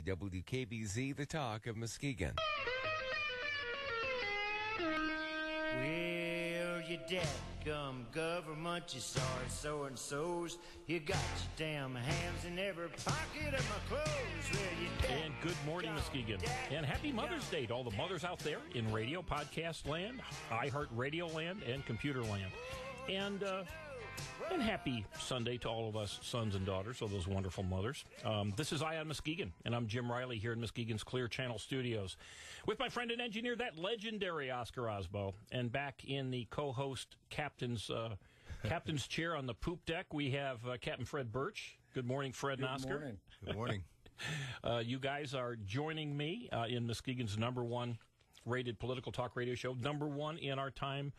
WKBZ, the talk of Muskegon. Well, you dadgum government, you sorry so-and-sos. You got your damn hams in every pocket of my clothes. Well, you and good morning, Muskegon. And happy Mother's Day to all the mothers out there in radio, podcast land, iHeartRadio land, and computer land. And happy Sunday to all of us sons and daughters of those wonderful mothers. This is EyeOnMuskegon, and I'm Jim Riley here in Muskegon's Clear Channel Studios with my friend and engineer, that legendary Oscar Osbo. And back in the co-host captain's chair on the poop deck, we have Captain Fred Birch. Good morning, Fred and Oscar. Good morning. Good morning. You guys are joining me in Muskegon's number one rated political talk radio show, number one in our time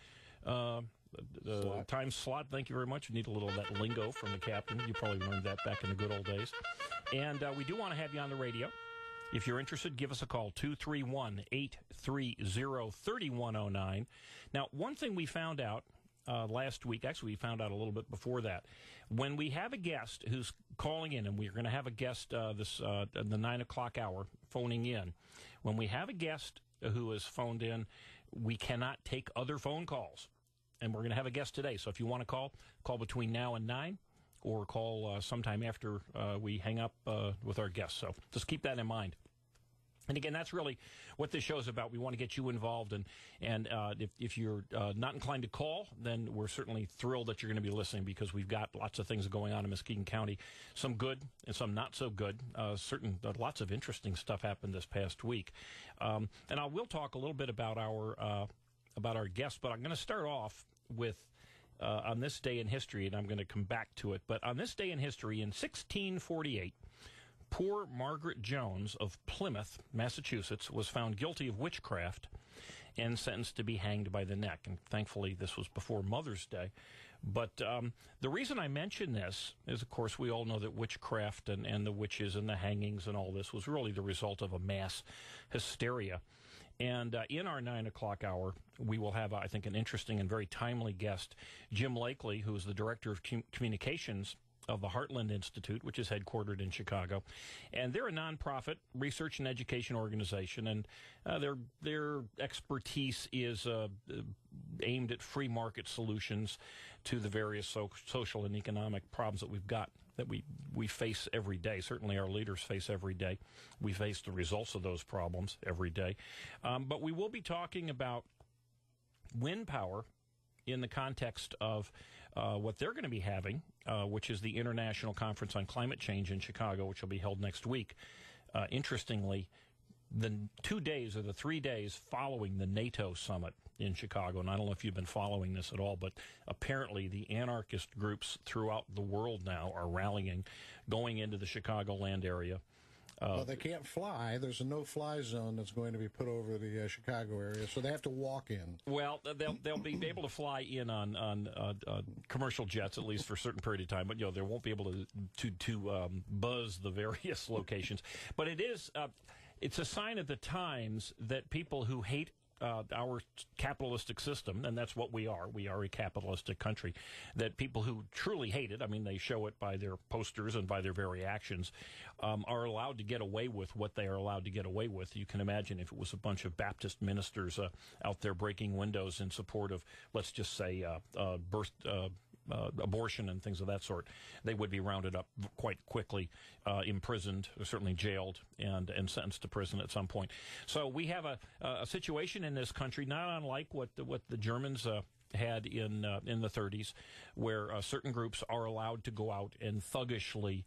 time slot. Thank you very much. We need a little of that lingo from the captain. You probably learned that back in the good old days. And we do want to have you on the radio. If you're interested, give us a call, 231-830-3109. Now, one thing we found out last week, actually we found out a little bit before that, when we have a guest who's calling in, and we're going to have a guest in the 9 o'clock hour phoning in, when we have a guest who is phoned in, we cannot take other phone calls. And we're going to have a guest today. So if you want to call between now and 9, or call sometime after we hang up with our guests. So just keep that in mind. And again, that's really what this show is about. We want to get you involved. And if you're not inclined to call, then we're certainly thrilled that you're going to be listening, because we've got lots of things going on in Muskegon County, some good and some not so good. Lots of interesting stuff happened this past week. And I will talk a little bit about our guests, but I'm going to start off with on this day in history, and I'm going to come back to it. But on this day in history, in 1648, poor Margaret Jones of Plymouth, Massachusetts, was found guilty of witchcraft and sentenced to be hanged by the neck. And thankfully, this was before Mother's Day. But the reason I mention this is, of course, we all know that witchcraft and the witches and the hangings and all this was really the result of a mass hysteria. And in our 9 o'clock hour, we will have, I think, an interesting and very timely guest, Jim Lakely, who is the Director of Communications of the Heartland Institute, which is headquartered in Chicago. And they're a nonprofit research and education organization, and their expertise is aimed at free market solutions to the various social and economic problems that we've got, that we face every day. Certainly our leaders face every day. We face the results of those problems every day. But we will be talking about wind power in the context of what they're going to be having, which is the International Conference on Climate Change in Chicago, which will be held next week. Interestingly, the 2 days or the 3 days following the NATO summit in Chicago, and I don't know if you've been following this at all, but apparently the anarchist groups throughout the world now are rallying, going into the Chicagoland area. Well, they can't fly. There's a no-fly zone that's going to be put over the Chicago area, so they have to walk in. Well, they'll be able to fly in on commercial jets, at least for a certain period of time. But they won't be able to buzz the various locations. But it's a sign of the times that people who hate our capitalistic system, and that's what we are. We are a capitalistic country. That people who truly hate it, I mean, they show it by their posters and by their very actions, are allowed to get away with what they are allowed to get away with. You can imagine if it was a bunch of Baptist ministers out there breaking windows in support of, let's just say, abortion and things of that sort, they would be rounded up quite quickly, imprisoned, or certainly jailed, and sentenced to prison at some point. So we have a situation in this country not unlike what the Germans had in the 30s, where certain groups are allowed to go out and thuggishly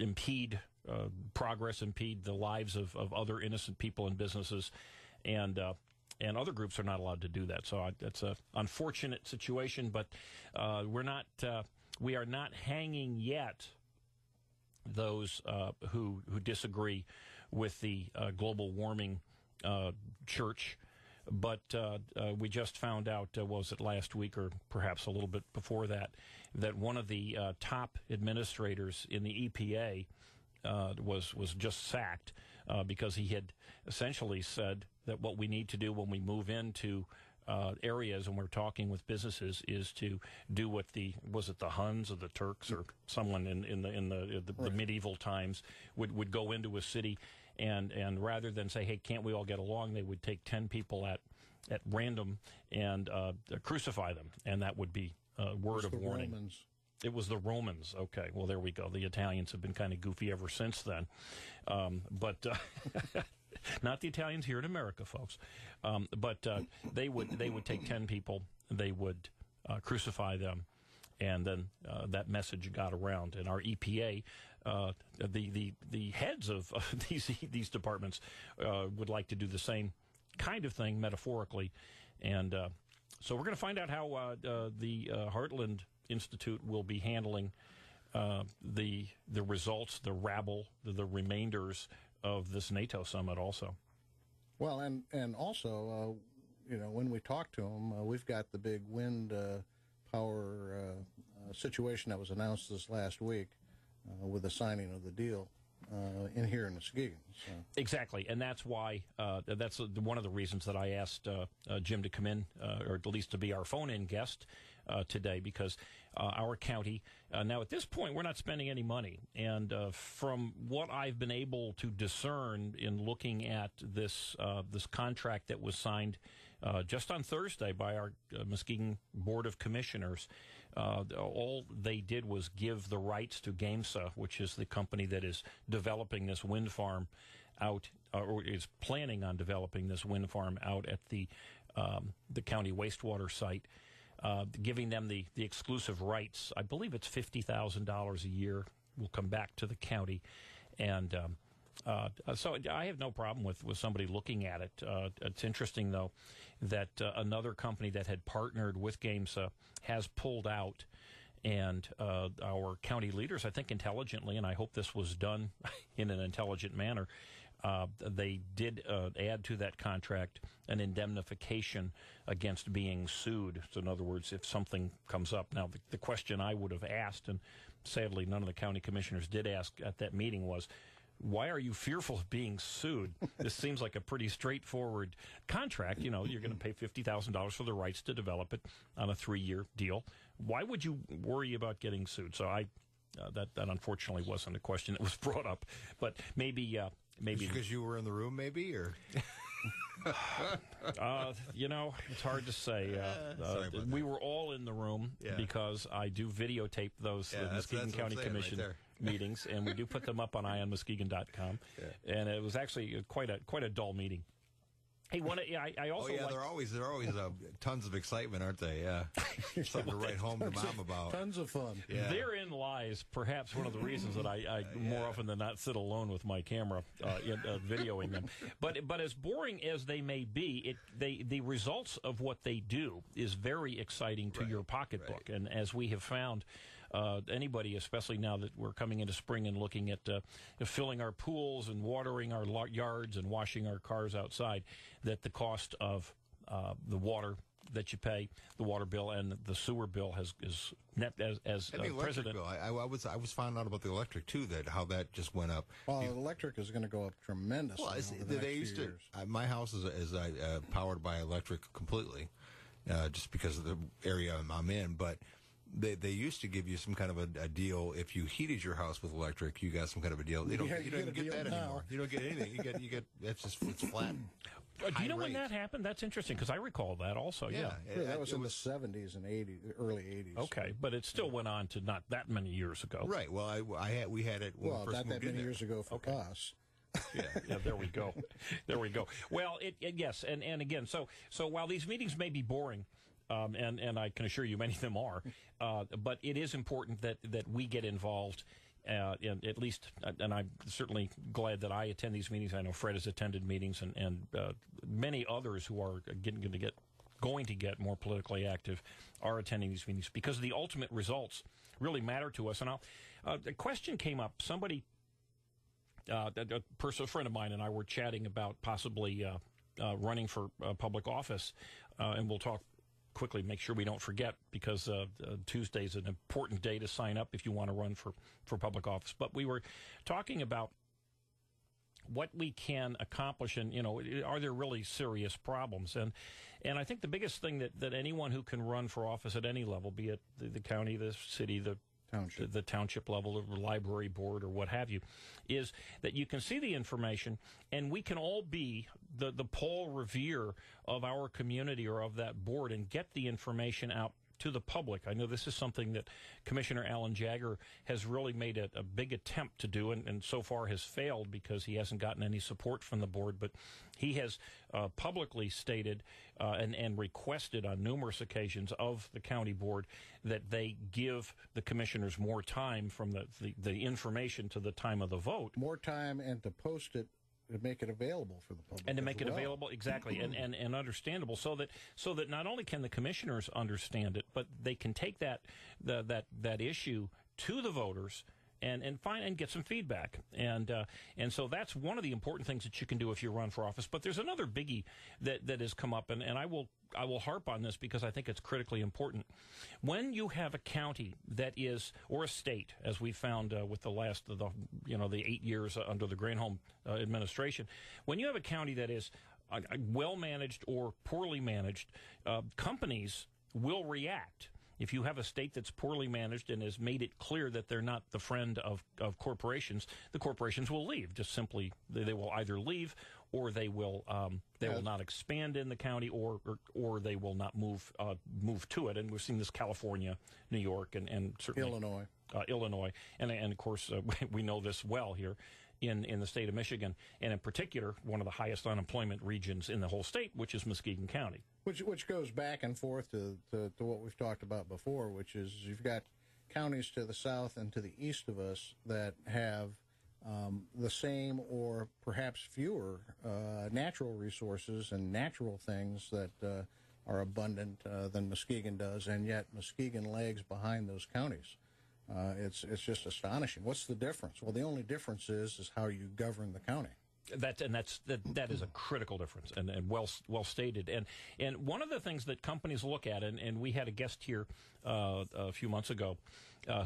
impede progress, impede the lives of other innocent people and businesses, and other groups are not allowed to do that. So that's an unfortunate situation, but we are not hanging yet those who disagree with the global warming church. But we just found out, was it last week or perhaps a little bit before that one of the top administrators in the EPA was just sacked because he had essentially said that what we need to do when we move into areas, and we're talking with businesses, is to do what was it the Huns or the Turks or someone in the medieval times would go into a city, and rather than say, hey, can't we all get along, they would take 10 people at random and crucify them, and that would be a word of warning. Romans. It was the Romans. Okay, well, there we go. The Italians have been kind of goofy ever since then. But not the Italians here in America, folks. But they would take 10 people, they would crucify them, and then that message got around. And our EPA, the heads of these departments would like to do the same kind of thing metaphorically. And so we're going to find out how the Heartland Institute will be handling the results, the rabble, the remainders of this NATO summit also. Well, and also, when we talk to them, we've got the big wind power situation that was announced this last week with the signing of the deal here in Muskegon. So. Exactly, and that's why that's one of the reasons that I asked Jim to come in, or at least to be our phone-in guest today, because our county, now at this point, we're not spending any money, and from what I've been able to discern in looking at this contract that was signed just on Thursday by our Muskegon Board of Commissioners, all they did was give the rights to GAMSA, which is the company that is developing this wind farm out, or is planning on developing this wind farm out at the county wastewater site, giving them the exclusive rights. I believe it's $50,000 a year will come back to the county. And so I have no problem with somebody looking at it. It's interesting, though, that another company that had partnered with GAMSA has pulled out, and our county leaders, I think intelligently, and I hope this was done in an intelligent manner, they did add to that contract an indemnification against being sued. So in other words, if something comes up. Now, the question I would have asked, and sadly none of the county commissioners did ask at that meeting, was, why are you fearful of being sued? This seems like a pretty straightforward contract. You're going to pay $50,000 for the rights to develop it on a 3-year deal. Why would you worry about getting sued? So that unfortunately wasn't a question that was brought up. But maybe because you were in the room, maybe, or it's hard to say. We were all in the room because I do videotape those Muskegon County Commission meetings, and we do put them up on EyeOnMuskegon.com. And it was actually quite a dull meeting. Hey, I also they're always tons of excitement, aren't they? Yeah, something to write home to mom about. Tons of fun. Yeah. Therein lies perhaps one of the reasons that I more often than not sit alone with my camera videoing them. But as boring as they may be, the results of what they do is very exciting to your pocketbook. Right. And as we have found, anybody, especially now that we're coming into spring and looking at filling our pools and watering our yards and washing our cars outside, that the cost of the water that you pay, the water bill and the sewer bill is net as president. Bill. I was finding out about the electric too, how that just went up. Well, electric is going to go up tremendously. Well, they used to. My house is powered by electric completely, just because of the area I'm in, but. They used to give you some kind of a deal if you heated your house with electric. You got some kind of a deal. You don't get that anymore. You don't get anything. You get it's flat. Do you know when that happened? That's interesting because I recall that also. Yeah, that was in the 70s and 80s, early 80s. Okay, but it still went on to not that many years ago. Right. Well, we had it. When we first not that many years ago for us. Yeah, there we go. Well, yes, and again, so while these meetings may be boring. And I can assure you many of them are, but it is important that we get involved, at least, and I'm certainly glad that I attend these meetings. I know Fred has attended meetings, and many others who are going to get more politically active are attending these meetings because the ultimate results really matter to us. And a question came up. Somebody, a friend of mine and I were chatting about possibly running for public office, and we'll talk quickly, make sure we don't forget, because Tuesday is an important day to sign up if you want to run for public office. But we were talking about what we can accomplish, and are there really serious problems? And I think the biggest thing that anyone who can run for office at any level, be it the county, the city, the township level, or the library board, or what have you, is that you can see the information, and we can all be the Paul Revere of our community or of that board and get the information out to the public. I know this is something that Commissioner Alan Jagger has really made a big attempt to do, and so far has failed because he hasn't gotten any support from the board. But he has publicly stated and requested on numerous occasions of the county board that they give the commissioners more time from the information to the time of the vote. More time, and to post it, to make it available for the public. And to make it available, exactly, and understandable, so that not only can the commissioners understand it, but they can take that issue to the voters and find and get some feedback. And so that's one of the important things that you can do if you run for office. But there's another biggie that has come up, and I will harp on this because I think it's critically important. When you have a county that is, or a state, as we found with the 8 years under the Granholm administration, when you have a county that is well managed or poorly managed, companies will react. If you have a state that's poorly managed and has made it clear that they're not the friend of corporations, the corporations will leave. Just simply, they will either leave, or they will will not expand in the county, or they will not move to it. And we've seen this California, New York, and certainly Illinois, and of course we know this well here in the state of Michigan, and in particular one of the highest unemployment regions in the whole state, which is Muskegon County. Which goes back and forth to what we've talked about before, which is you've got counties to the south and to the east of us that have the same or perhaps fewer natural resources and natural things that are abundant than Muskegon does, and yet Muskegon lags behind those counties. It's just astonishing. What's the difference? Well, the only difference is how you govern the county. That is a critical difference, and well stated. And one of the things that companies look at, and we had a guest here a few months ago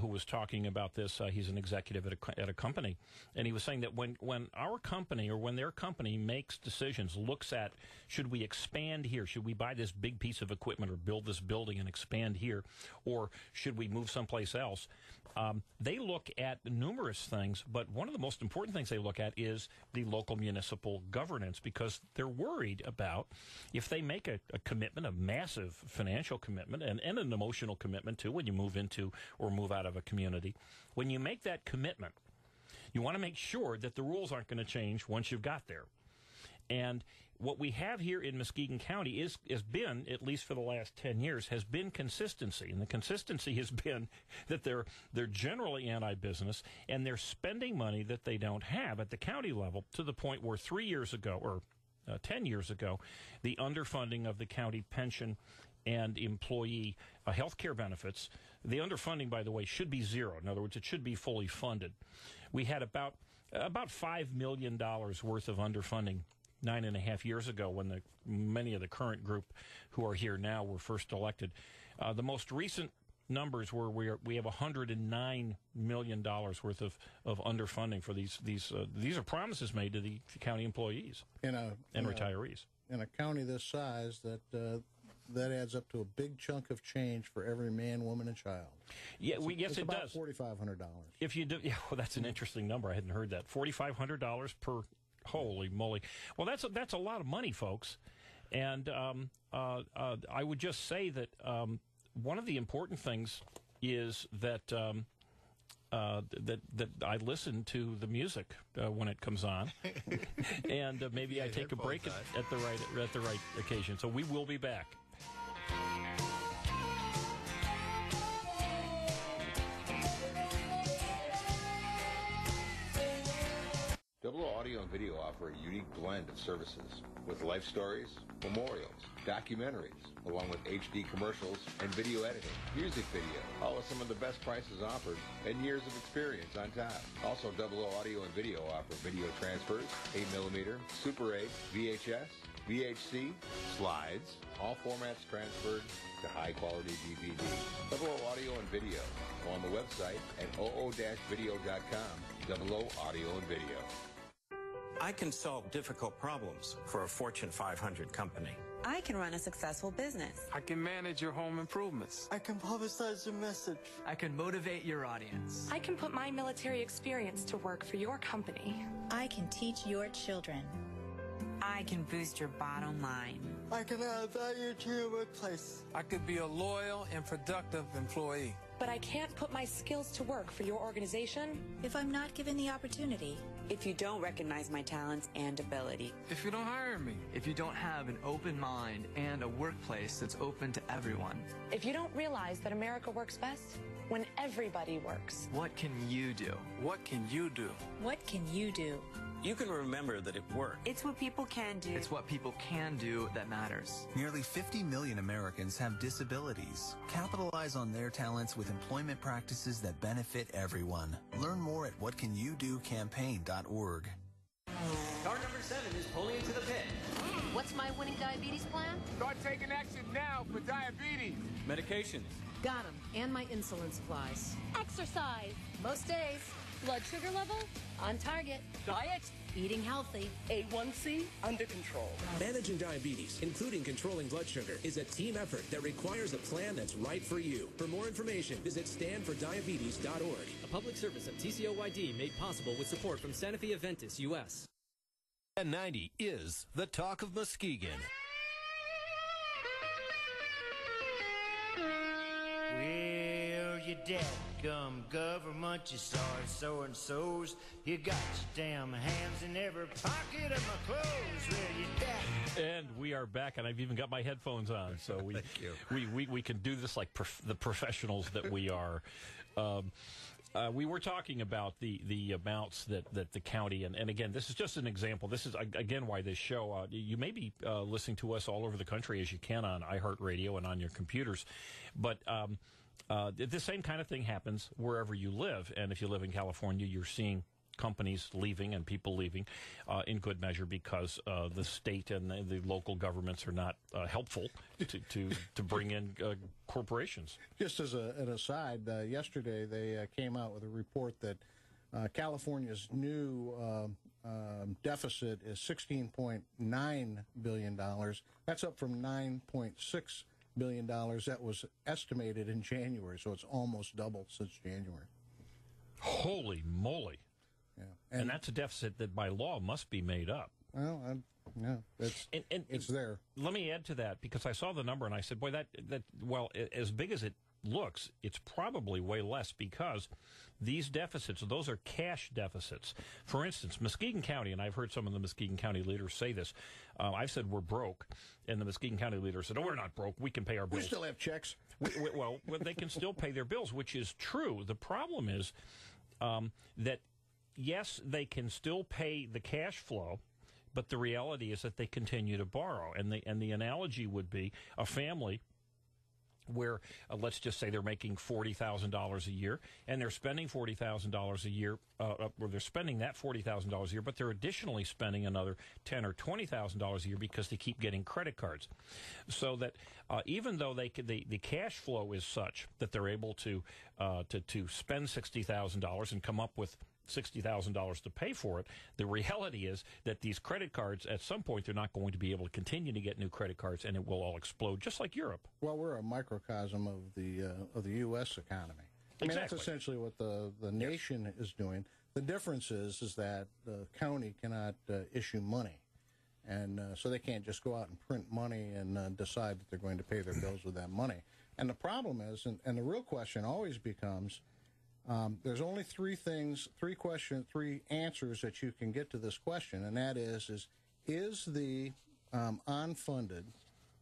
who was talking about this. He's an executive at a company, and he was saying that when our company, or when their company makes decisions, looks at, should we expand here? Should we buy this big piece of equipment or build this building and expand here? Or should we move someplace else? They look at numerous things, but one of the most important things they look at is the local municipal governance, because they're worried about if they make a commitment, a massive financial commitment, and an emotional commitment too, when you move into or move out of a community. When you make that commitment, you want to make sure that the rules aren't going to change once you've got there. And what we have here in Muskegon County has been, at least for the last 10 years, has been consistency. And the consistency has been that they're generally anti-business, and they're spending money that they don't have at the county level, to the point where 3 years ago, or 10 years ago, the underfunding of the county pension and employee health care benefits, the underfunding, by the way, should be zero. In other words, it should be fully funded. We had about $5 million worth of underfunding 9.5 years ago, when many of the current group who are here now were first elected. The most recent numbers were we have $109 million worth of underfunding for these. These are promises made to the county employees and retirees. In a county this size, that adds up to a big chunk of change for every man, woman, and child. Yeah, yes, it does. $4,500. If you do, yeah, well, that's an interesting number. I hadn't heard that. $4,500 per. Holy moly! Well, that's a lot of money, folks. And I would just say that one of the important things is that that I listen to the music when it comes on, and maybe I take a break at the right occasion. So we will be back. Double O Audio and Video offer a unique blend of services with life stories, memorials, documentaries, along with HD commercials and video editing, music video, all with some of the best prices offered and years of experience on top. Also, Double O Audio and Video offer video transfers, 8mm, Super 8, VHS, VHC, slides, all formats transferred to high-quality DVD. Double O Audio and Video. Go on the website at oo-video.com. Double O Audio and Video. I can solve difficult problems for a Fortune 500 company. I can run a successful business. I can manage your home improvements. I can publicize your message. I can motivate your audience. I can put my military experience to work for your company. I can teach your children. I can boost your bottom line. I can add value to your workplace. I could be a loyal and productive employee. But I can't put my skills to work for your organization if I'm not given the opportunity. If you don't recognize my talents and ability. If you don't hire me. If you don't have an open mind and a workplace that's open to everyone. If you don't realize that America works best when everybody works. What can you do? What can you do? What can you do? You can remember that it worked. It's what people can do. It's what people can do that matters. Nearly 50 million Americans have disabilities. Capitalize on their talents with employment practices that benefit everyone. Learn more at whatcanyoudocampaign.org. Car number 7 is pulling into the pit. What's my winning diabetes plan? Start taking action now for diabetes. Medications. Got them. And my insulin supplies. Exercise. Most days. Blood sugar level? On target. Diet? Eating healthy. A1C? Under control. Managing diabetes, including controlling blood sugar, is a team effort that requires a plan that's right for you. For more information, visit standfordiabetes.org. A public service of TCOYD made possible with support from Sanofi Aventis US. 1090 is the talk of Muskegon. Well, you dadgum government, you sorry so-and-sos. You got your damn hands in every pocket of my clothes. Well, you dad. And we are back, and I've even got my headphones on, so we can do this like the professionals that we are. We were talking about the amounts that the county, and again, this is just an example. This is, again, why this show, you may be listening to us all over the country as you can on iHeartRadio and on your computers, but the same kind of thing happens wherever you live. And if you live in California, you're seeing companies leaving and people leaving in good measure because the state and the local governments are not helpful to bring in corporations. Just as an aside, yesterday they came out with a report that California's new deficit is $16.9 billion. That's up from $9.6 billion that was estimated in January, so it's almost doubled since January. Holy moly. Yeah. And that's a deficit that by law must be made up. Well, it's there. Let me add to that, because I saw the number and I said, boy, well, as big as it looks, it's probably way less, because these deficits, those are cash deficits. For instance, Muskegon County, and I've heard some of the Muskegon County leaders say this, I've said we're broke, and the Muskegon County leaders said, oh, we're not broke, we can pay our bills. We still have checks. Well, they can still pay their bills, which is true. The problem is that, yes, they can still pay the cash flow, but the reality is that they continue to borrow. And the analogy would be a family where, let's just say they're making $40,000 a year, and they're spending $40,000 a year, or they're spending that $40,000 a year, but they're additionally spending another $10,000 or $20,000 a year because they keep getting credit cards. So that even though the cash flow is such that they're able to spend $60,000 and come up with $60,000 to pay for it, the reality is that these credit cards, at some point, they're not going to be able to continue to get new credit cards, and it will all explode, just like Europe. Well, we're a microcosm of the U.S. economy. I mean, that's essentially what the nation is doing. The difference is that the county cannot issue money, and so they can't just go out and print money and decide that they're going to pay their bills with that money. And the problem is, and the real question always becomes, there's only three answers that you can get to this question, and that is the unfunded,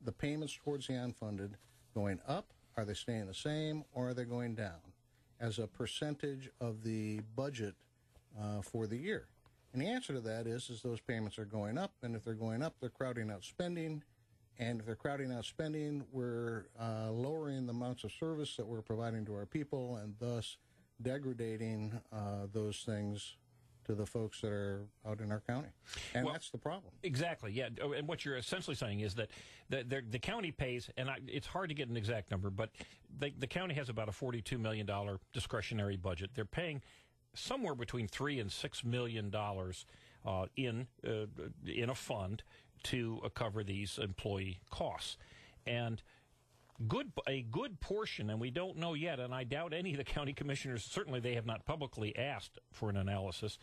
the payments towards the unfunded, going up? Are they staying the same, or are they going down as a percentage of the budget for the year? And the answer to that is those payments are going up, and if they're going up, they're crowding out spending. And if they're crowding out spending, we're lowering the amounts of service that we're providing to our people, and thus degrading those things to the folks that are out in our county. And that's the problem. Exactly, yeah. And what you're essentially saying is that the county pays, and it's hard to get an exact number, but the county has about a $42 million discretionary budget. They're paying somewhere between $3 and $6 million in a fund to cover these employee costs. And a good portion, and we don't know yet, and I doubt any of the county commissioners, certainly they have not publicly asked for an analysis,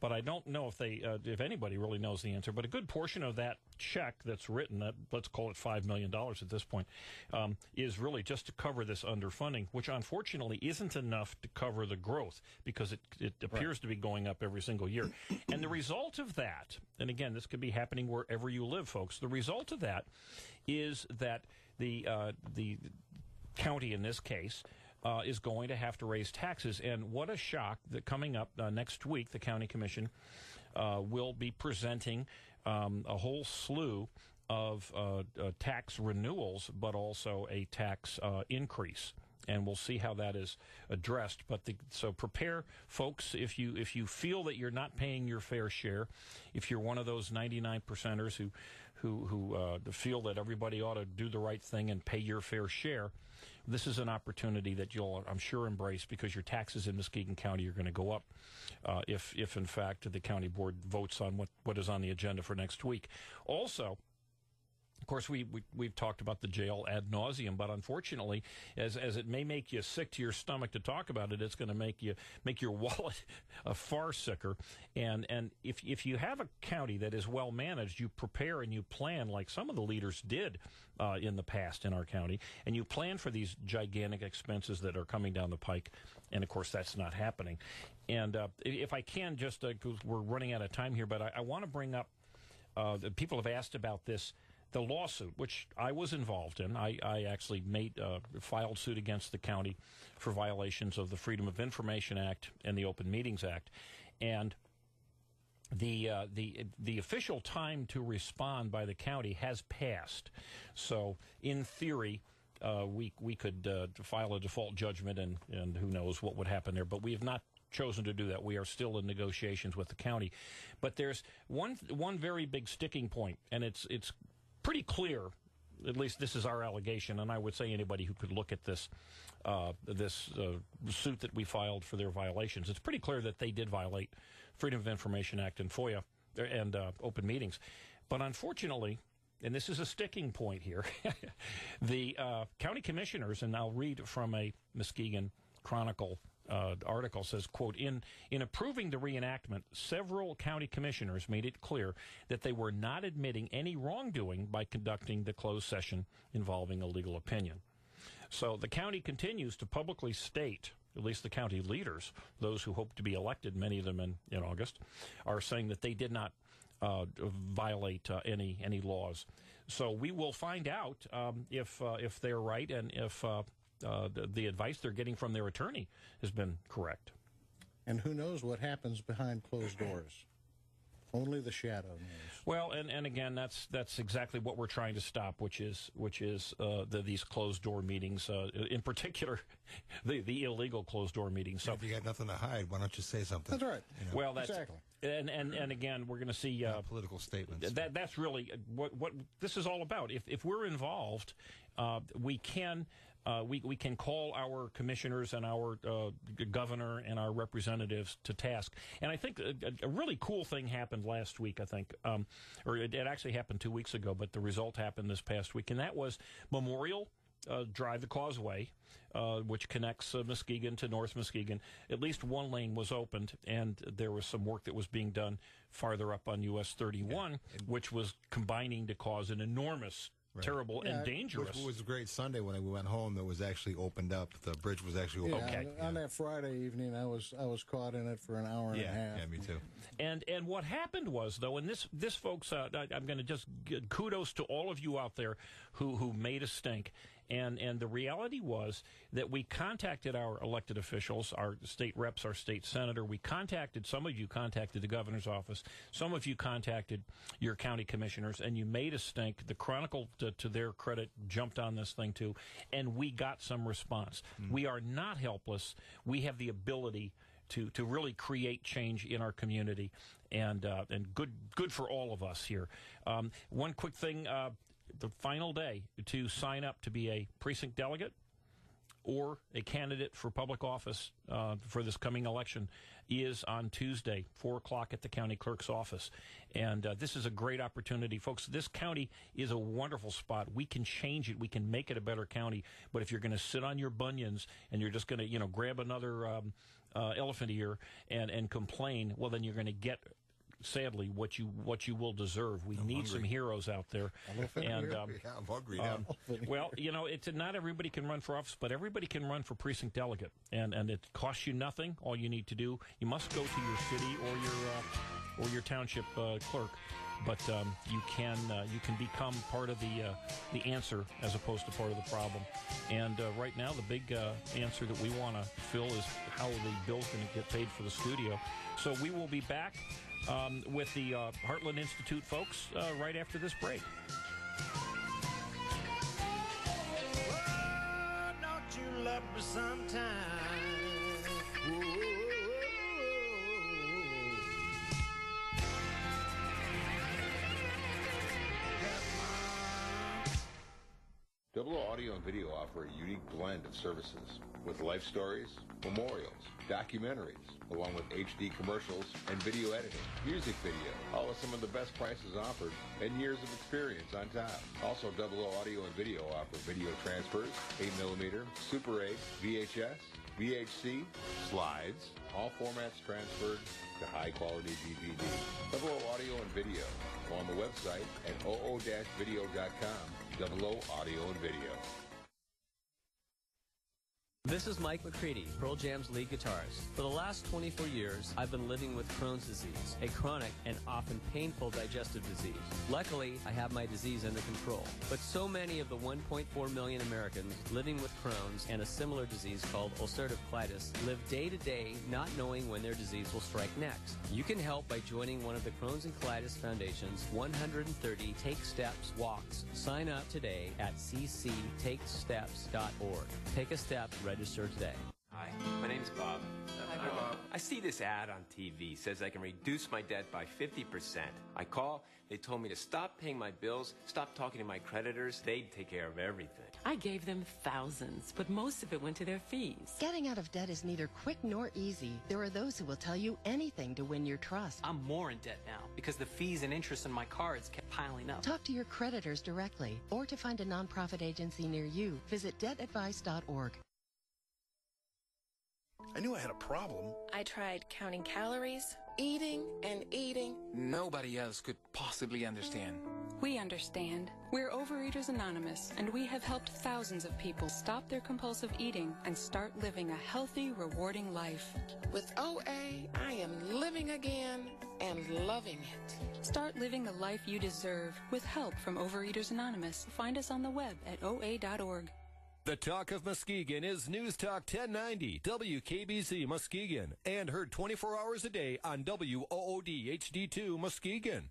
but I don't know if anybody really knows the answer, but a good portion of that check that's written, let's call it $5 million at this point, is really just to cover this underfunding, which unfortunately isn't enough to cover the growth, because it appears to be going up every single year. And the result of that, and again, this could be happening wherever you live, folks, the result of that is that the county in this case is going to have to raise taxes. And what a shock that coming up next week, the county commission will be presenting a whole slew of tax renewals, but also a tax increase. And we'll see how that is addressed. But so prepare, folks, if you feel that you're not paying your fair share, if you're one of those 99%ers who feel that everybody ought to do the right thing and pay your fair share, this is an opportunity that you'll, I'm sure, embrace, because your taxes in Muskegon County are going to go up if in fact the county board votes on what is on the agenda for next week. Also, of course, we've talked about the jail ad nauseum, but unfortunately, as it may make you sick to your stomach to talk about it, it's going to make your wallet far sicker. And if you have a county that is well managed, you prepare and you plan like some of the leaders did in the past in our county, and you plan for these gigantic expenses that are coming down the pike. And of course, that's not happening. And if I can, just because we're running out of time here, but I want to bring up people have asked about this. The lawsuit, which I was involved in, I actually filed suit against the county for violations of the Freedom of Information Act and the Open Meetings Act, and the official time to respond by the county has passed. So, in theory, we could file a default judgment, and who knows what would happen there. But we have not chosen to do that. We are still in negotiations with the county. But there's one very big sticking point, and it's pretty clear, at least this is our allegation, and I would say anybody who could look at this suit that we filed for their violations, it's pretty clear that they did violate Freedom of Information Act and FOIA and open meetings. But unfortunately, and this is a sticking point here, the county commissioners, and I'll read from a Muskegon Chronicle article, says, quote, in approving the reenactment, several county commissioners made it clear that they were not admitting any wrongdoing by conducting the closed session involving a legal opinion. So the county continues to publicly state, at least the county leaders, those who hope to be elected, many of them in August, are saying that they did not violate any laws. So we will find out if they're right, and if the advice they're getting from their attorney has been correct. And who knows what happens behind closed doors? Only the shadow knows. Well, and again, that's exactly what we're trying to stop, which is these closed door meetings, in particular, the illegal closed door meetings. So if you got nothing to hide, why don't you say something? That's right. You know? Well, that's exactly. And again, we're going to see political statements. That's really what this is all about. If we're involved, we can call our commissioners and our governor and our representatives to task. And I think a really cool thing happened last week, I think, or it actually happened 2 weeks ago, but the result happened this past week, and that was Memorial Drive, the Causeway, which connects Muskegon to North Muskegon. At least one lane was opened, and there was some work that was being done farther up on US 31, which was combining to cause an enormous terrible and dangerous. It was a great Sunday when we went home. It was actually opened up. The bridge was actually opened. Okay. On that Friday evening, I was caught in it for an hour and a half. Yeah, me too. And what happened was, though, and this folks, I'm going to just give kudos to all of you out there who made a stink. And the reality was that we contacted our elected officials, our state reps, our state senator. Some of you contacted the governor's office. Some of you contacted your county commissioners, and you made a stink. The Chronicle, to their credit, jumped on this thing too, and we got some response. We are not helpless. We have the ability to really create change in our community, and good for all of us here. One quick thing. The final day to sign up to be a precinct delegate, or a candidate for public office for this coming election is on Tuesday, 4 o'clock at the county clerk's office. And this is a great opportunity. Folks, this county is a wonderful spot. We can change it. We can make it a better county. But if you're going to sit on your bunions and you're just going to, grab another elephant ear and complain, well, then you're going to get, sadly, what you will deserve. We need some heroes out there. And I'm hungry now. Well, it's not everybody can run for office, but everybody can run for precinct delegate, and it costs you nothing. All you need to do, you must go to your city or your township clerk, but you can become part of the answer as opposed to part of the problem. And right now, the big answer that we want to fill is how the bill's going to get paid for the studio. So we will be back with the Heartland Institute folks right after this break. Oh, don't you love me sometime? Double O Audio and Video offer a unique blend of services with life stories, memorials, documentaries, along with HD commercials and video editing, music video, all with some of the best prices offered and years of experience on top. Also, Double O Audio and Video offer video transfers, 8mm, Super 8, VHS, VHC, slides, all formats transferred to high-quality DVD. Double O Audio and Video. Go on the website at oo-video.com. Double O Audio and Video. This is Mike McCready, Pearl Jam's lead guitarist. For the last 24 years, I've been living with Crohn's disease, a chronic and often painful digestive disease. Luckily, I have my disease under control. But so many of the 1.4 million Americans living with Crohn's and a similar disease called ulcerative colitis live day to day not knowing when their disease will strike next. You can help by joining one of the Crohn's and Colitis Foundation's 130 Take Steps walks. Sign up today at cctakesteps.org. Take a step, register today. Hi, my name's Bob. Hi, Bob. I see this ad on TV. Says I can reduce my debt by 50%. I call. They told me to stop paying my bills, stop talking to my creditors. They'd take care of everything. I gave them thousands, but most of it went to their fees. Getting out of debt is neither quick nor easy. There are those who will tell you anything to win your trust. I'm more in debt now because the fees and interest on my cards kept piling up. Talk to your creditors directly, or to find a nonprofit agency near you, visit debtadvice.org. I knew I had a problem. I tried counting calories, eating and eating. Nobody else could possibly understand. We understand. We're Overeaters Anonymous, and we have helped thousands of people stop their compulsive eating and start living a healthy, rewarding life. With OA, I am living again and loving it. Start living the life you deserve with help from Overeaters Anonymous. Find us on the web at oa.org. The Talk of Muskegon is News Talk 1090, WKBC Muskegon, and heard 24 hours a day on WOOD HD2 Muskegon.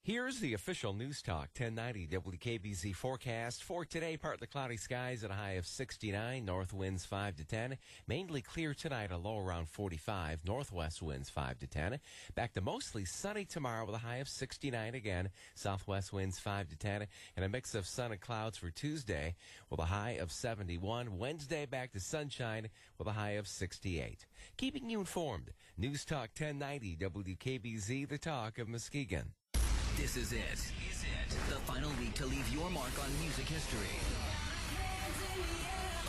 Here's the official News Talk 1090 WKBZ forecast for today. Partly cloudy skies at a high of 69. North winds 5 to 10. Mainly clear tonight, a low around 45. Northwest winds 5 to 10. Back to mostly sunny tomorrow with a high of 69 again. Southwest winds 5 to 10. And a mix of sun and clouds for Tuesday with a high of 71. Wednesday back to sunshine with a high of 68. Keeping you informed. News Talk 1090 WKBZ, the talk of Muskegon. This is it. The final week to leave your mark on music history.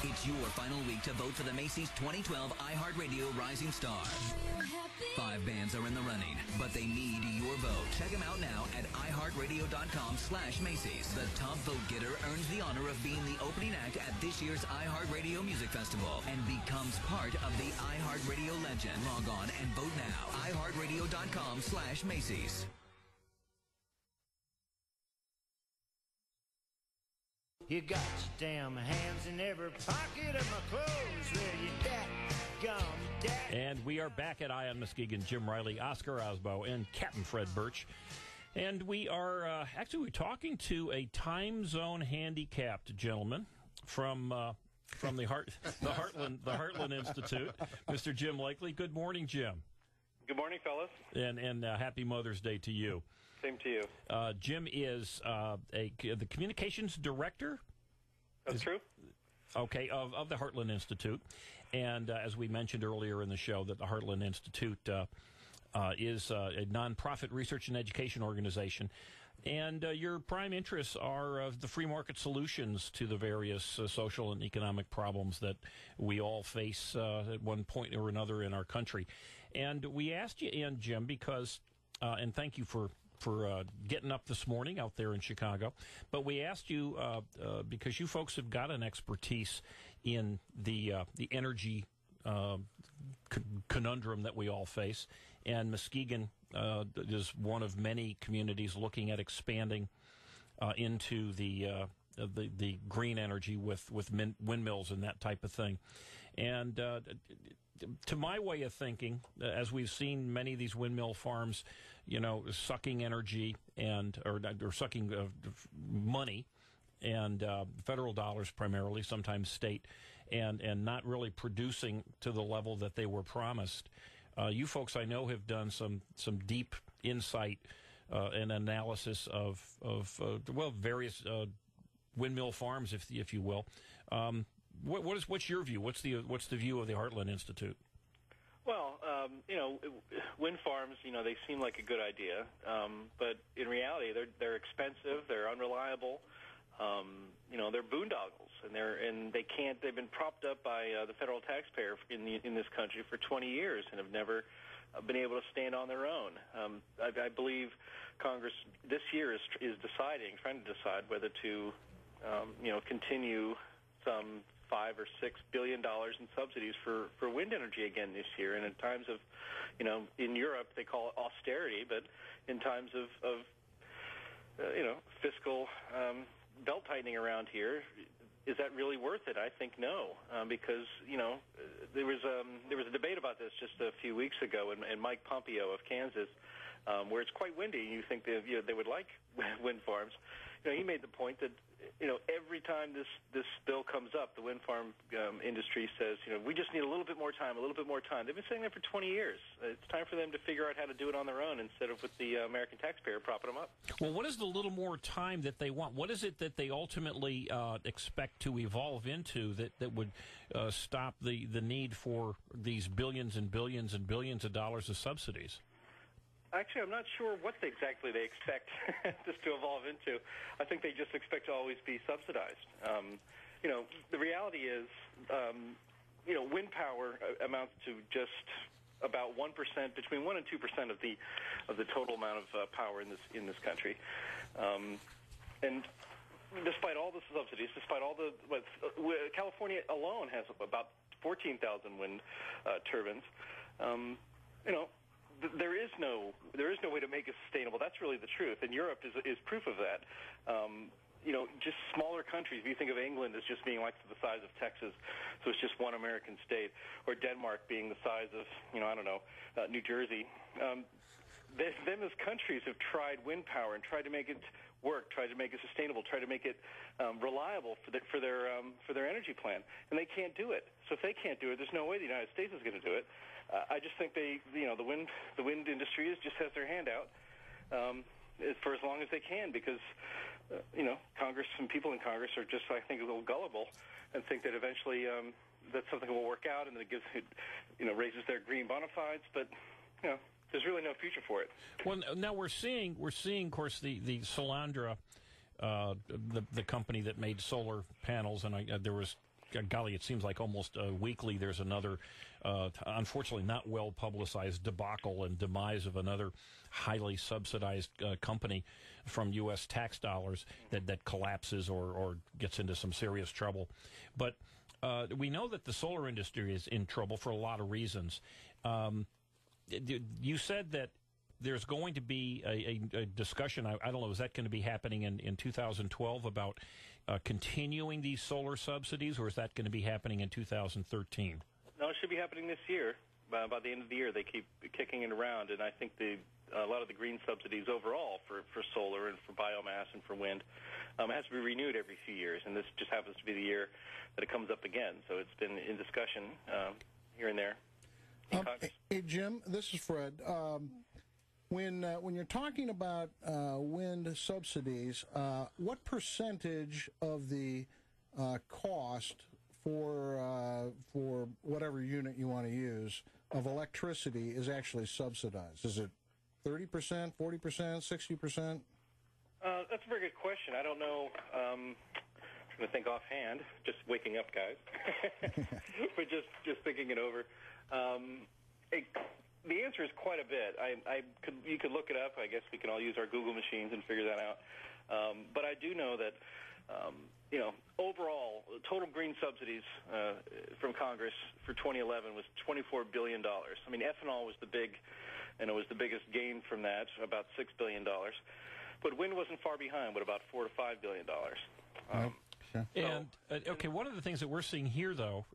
It's your final week to vote for the Macy's 2012 iHeartRadio Rising Star. 5 bands are in the running, but they need your vote. Check them out now at iHeartRadio.com/Macy's. The top vote getter earns the honor of being the opening act at this year's iHeartRadio Music Festival and becomes part of the iHeartRadio legend. Log on and vote now. iHeartRadio.com/Macy's. You got your damn hands in every pocket of my clothes. Well, you gum dat. And we are back at Eye on Muskegon. Jim Riley, Oscar Osbo, and Captain Fred Birch. And we are we're talking to a time zone handicapped gentleman from the Heartland Institute, Mr. Jim Lakely. Good morning, Jim. Good morning, fellas. And happy Mother's Day to you. Same to you. Jim is the communications director. That's true. Okay, of the Heartland Institute. And as we mentioned earlier in the show, that the Heartland Institute is a nonprofit research and education organization. And your prime interests are the free market solutions to the various social and economic problems that we all face at one point or another in our country. And we asked you in, Jim, because, and thank you for getting up this morning out there in Chicago. But we asked you because you folks have got an expertise in the energy conundrum that we all face, and Muskegon is one of many communities looking at expanding into the green energy with windmills and that type of thing. And to my way of thinking, as we've seen many of these windmill farms, sucking energy or sucking money and federal dollars primarily, sometimes state, and not really producing to the level that they were promised. You folks, I know, have done some deep insight and analysis of various windmill farms, if you will. What's your view? What's the view of the Heartland Institute? Well, wind farms, they seem like a good idea, but in reality, they're expensive, they're unreliable, they're boondoggles, and they've been propped up by the federal taxpayer in this country for 20 years and have never been able to stand on their own. I believe Congress this year is trying to decide whether to continue some $5 or $6 billion in subsidies for wind energy again this year. And in times of, in Europe they call it austerity, but in times of fiscal belt tightening around here, is that really worth it? I think no, because there was a debate about this just a few weeks ago, and Mike Pompeo of Kansas, where it's quite windy, and you think they would like wind farms. He made the point that every time this bill comes up, the wind farm industry says, we just need a little bit more time, a little bit more time. They've been saying that for 20 years. It's time for them to figure out how to do it on their own instead of with the American taxpayer propping them up. Well, what is the little more time that they want? What is it that they ultimately expect to evolve into that would stop the need for these billions and billions and billions of dollars of subsidies? Actually, I'm not sure what exactly they expect this to evolve into. I think they just expect to always be subsidized. The reality is, wind power amounts to just about 1%, between 1% and 2% of the total amount of power in this country. And despite all the subsidies, despite all California alone has about 14,000 wind turbines. There is no way to make it sustainable. That's really the truth, and Europe is proof of that. Just smaller countries. If you think of England as just being like the size of Texas, so it's just one American state, or Denmark being the size of New Jersey. them as countries have tried wind power and tried to make it work, tried to make it sustainable, tried to make it reliable for their energy plan, and they can't do it. So if they can't do it, there's no way the United States is going to do it. I just think the wind industry just has their hand out for as long as they can, because Congress and people in Congress are just, I think, a little gullible and think that eventually that something will work out and that it raises their green bona fides, but there's really no future for it. Well, now we're seeing, of course, the Solandra, the company that made solar panels, and there was, golly, it seems like almost weekly there's another, unfortunately not well publicized debacle and demise of another highly subsidized company from U.S. tax dollars that collapses or gets into some serious trouble. But we know that the solar industry is in trouble for a lot of reasons. You said that there's going to be a discussion, I don't know, is that going to be happening in 2012 about continuing these solar subsidies, or is that going to be happening in 2013? No, it should be happening this year. By the end of the year, they keep kicking it around, and I think a lot of the green subsidies overall for solar and for biomass and for wind has to be renewed every few years, and this just happens to be the year that it comes up again. So it's been in discussion here and there. Hey, Jim, this is Fred. When you're talking about wind subsidies, what percentage of the cost for whatever unit you want to use of electricity is actually subsidized? Is it 30%, 40%, 60%? That's a very good question. I don't know. I'm trying to think offhand. Just waking up, guys. But just thinking it over. The answer is quite a bit. You could look it up. I guess we can all use our Google machines and figure that out. But I do know that, overall, total green subsidies from Congress for 2011 was $24 billion. I mean, ethanol was the biggest gain from that, about $6 billion. But wind wasn't far behind, with about $4 to $5 billion. And one of the things that we're seeing here, though,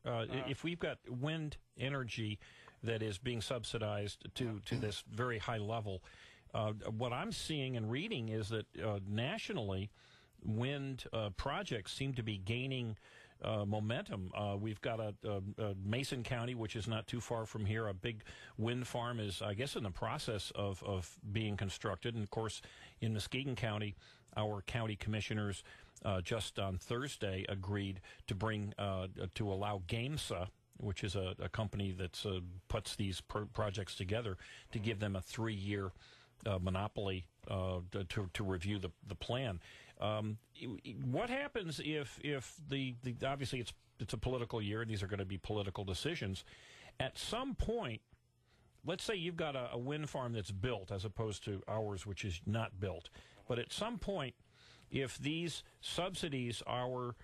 if we've got wind energy that is being subsidized to this very high level, what I'm seeing and reading is that nationally, wind projects seem to be gaining momentum. We've got a Mason County, which is not too far from here. A big wind farm is, I guess, in the process of being constructed. And, of course, in Muskegon County, our county commissioners just on Thursday agreed to to allow GAMSA, which is a company that puts these projects together, to give them a 3-year monopoly to review the plan. What happens if the obviously it's a political year, and these are going to be political decisions. At some point, let's say you've got a wind farm that's built as opposed to ours, which is not built. But at some point, if these subsidies are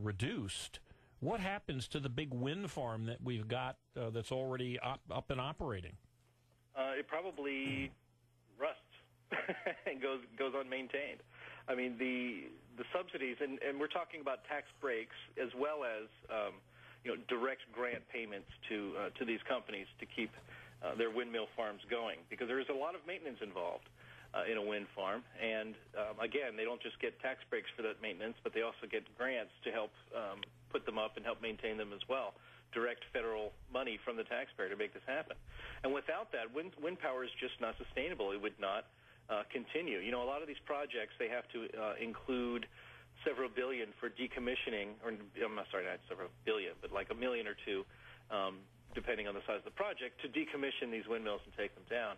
reduced, what happens to the big wind farm that we've got that's already up and operating? It probably rusts and goes unmaintained. I mean, the subsidies, and we're talking about tax breaks as well as direct grant payments to these companies to keep their windmill farms going, because there is a lot of maintenance involved in a wind farm. And again, they don't just get tax breaks for that maintenance, but they also get grants to help put them up and help maintain them as well. Direct federal money from the taxpayer to make this happen. And without that, wind power is just not sustainable. It would not continue. You know, a lot of these projects, they have to include several billion for decommissioning, or I'm sorry, not several billion, but like $1 million or $2 million, depending on the size of the project, to decommission these windmills and take them down.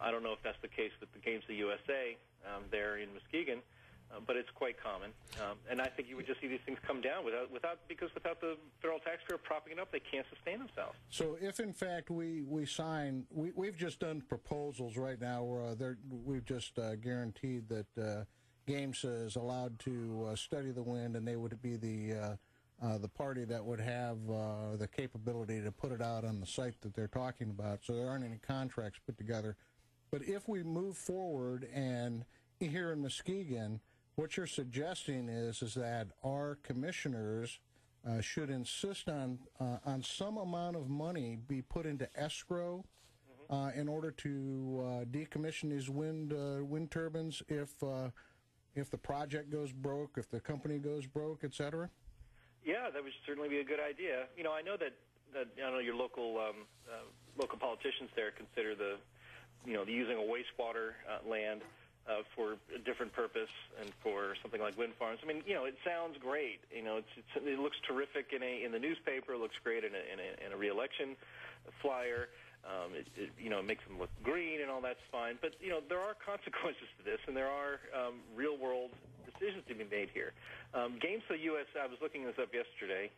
I don't know if that's the case with the Games of the USA there in Muskegon, but it's quite common. And I think you would just see these things come down because without the federal taxpayer propping it up, they can't sustain themselves. So if, in fact, we sign, we've just done proposals right now where we've just guaranteed that GAMSA is allowed to study the wind, and they would be the party that would have the capability to put it out on the site that they're talking about. So there aren't any contracts put together. But if we move forward, and here in Muskegon, what you're suggesting is that our commissioners should insist on some amount of money be put into escrow in order to decommission these wind turbines if the project goes broke, if the company goes broke, et cetera? Yeah, that would certainly be a good idea. I know that your local politicians there consider the using a wastewater land for a different purpose and for something like wind farms. I mean, it sounds great. It looks terrific in the newspaper. It looks great in a re-election flyer. It makes them look green and all that's fine. But there are consequences to this, and there are real-world decisions to be made here. Gamesa US, I was looking this up yesterday.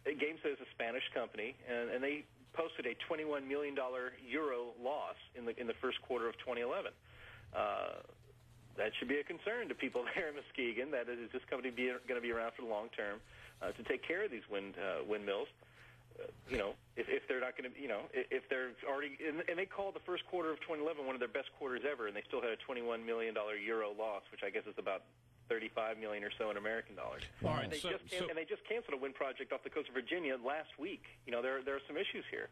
Gamesa is a Spanish company, and they posted a $21 million euro loss in the first quarter of 2011. That should be a concern to people there in Muskegon. That is this company going to be around for the long term to take care of these windmills? If they're not going to, if they're already, and they called the first quarter of 2011 one of their best quarters ever, and they still had a $21 million euro loss, which I guess is about $35 million or so in American dollars. All right, and they just canceled a wind project off the coast of Virginia last week. There are some issues here.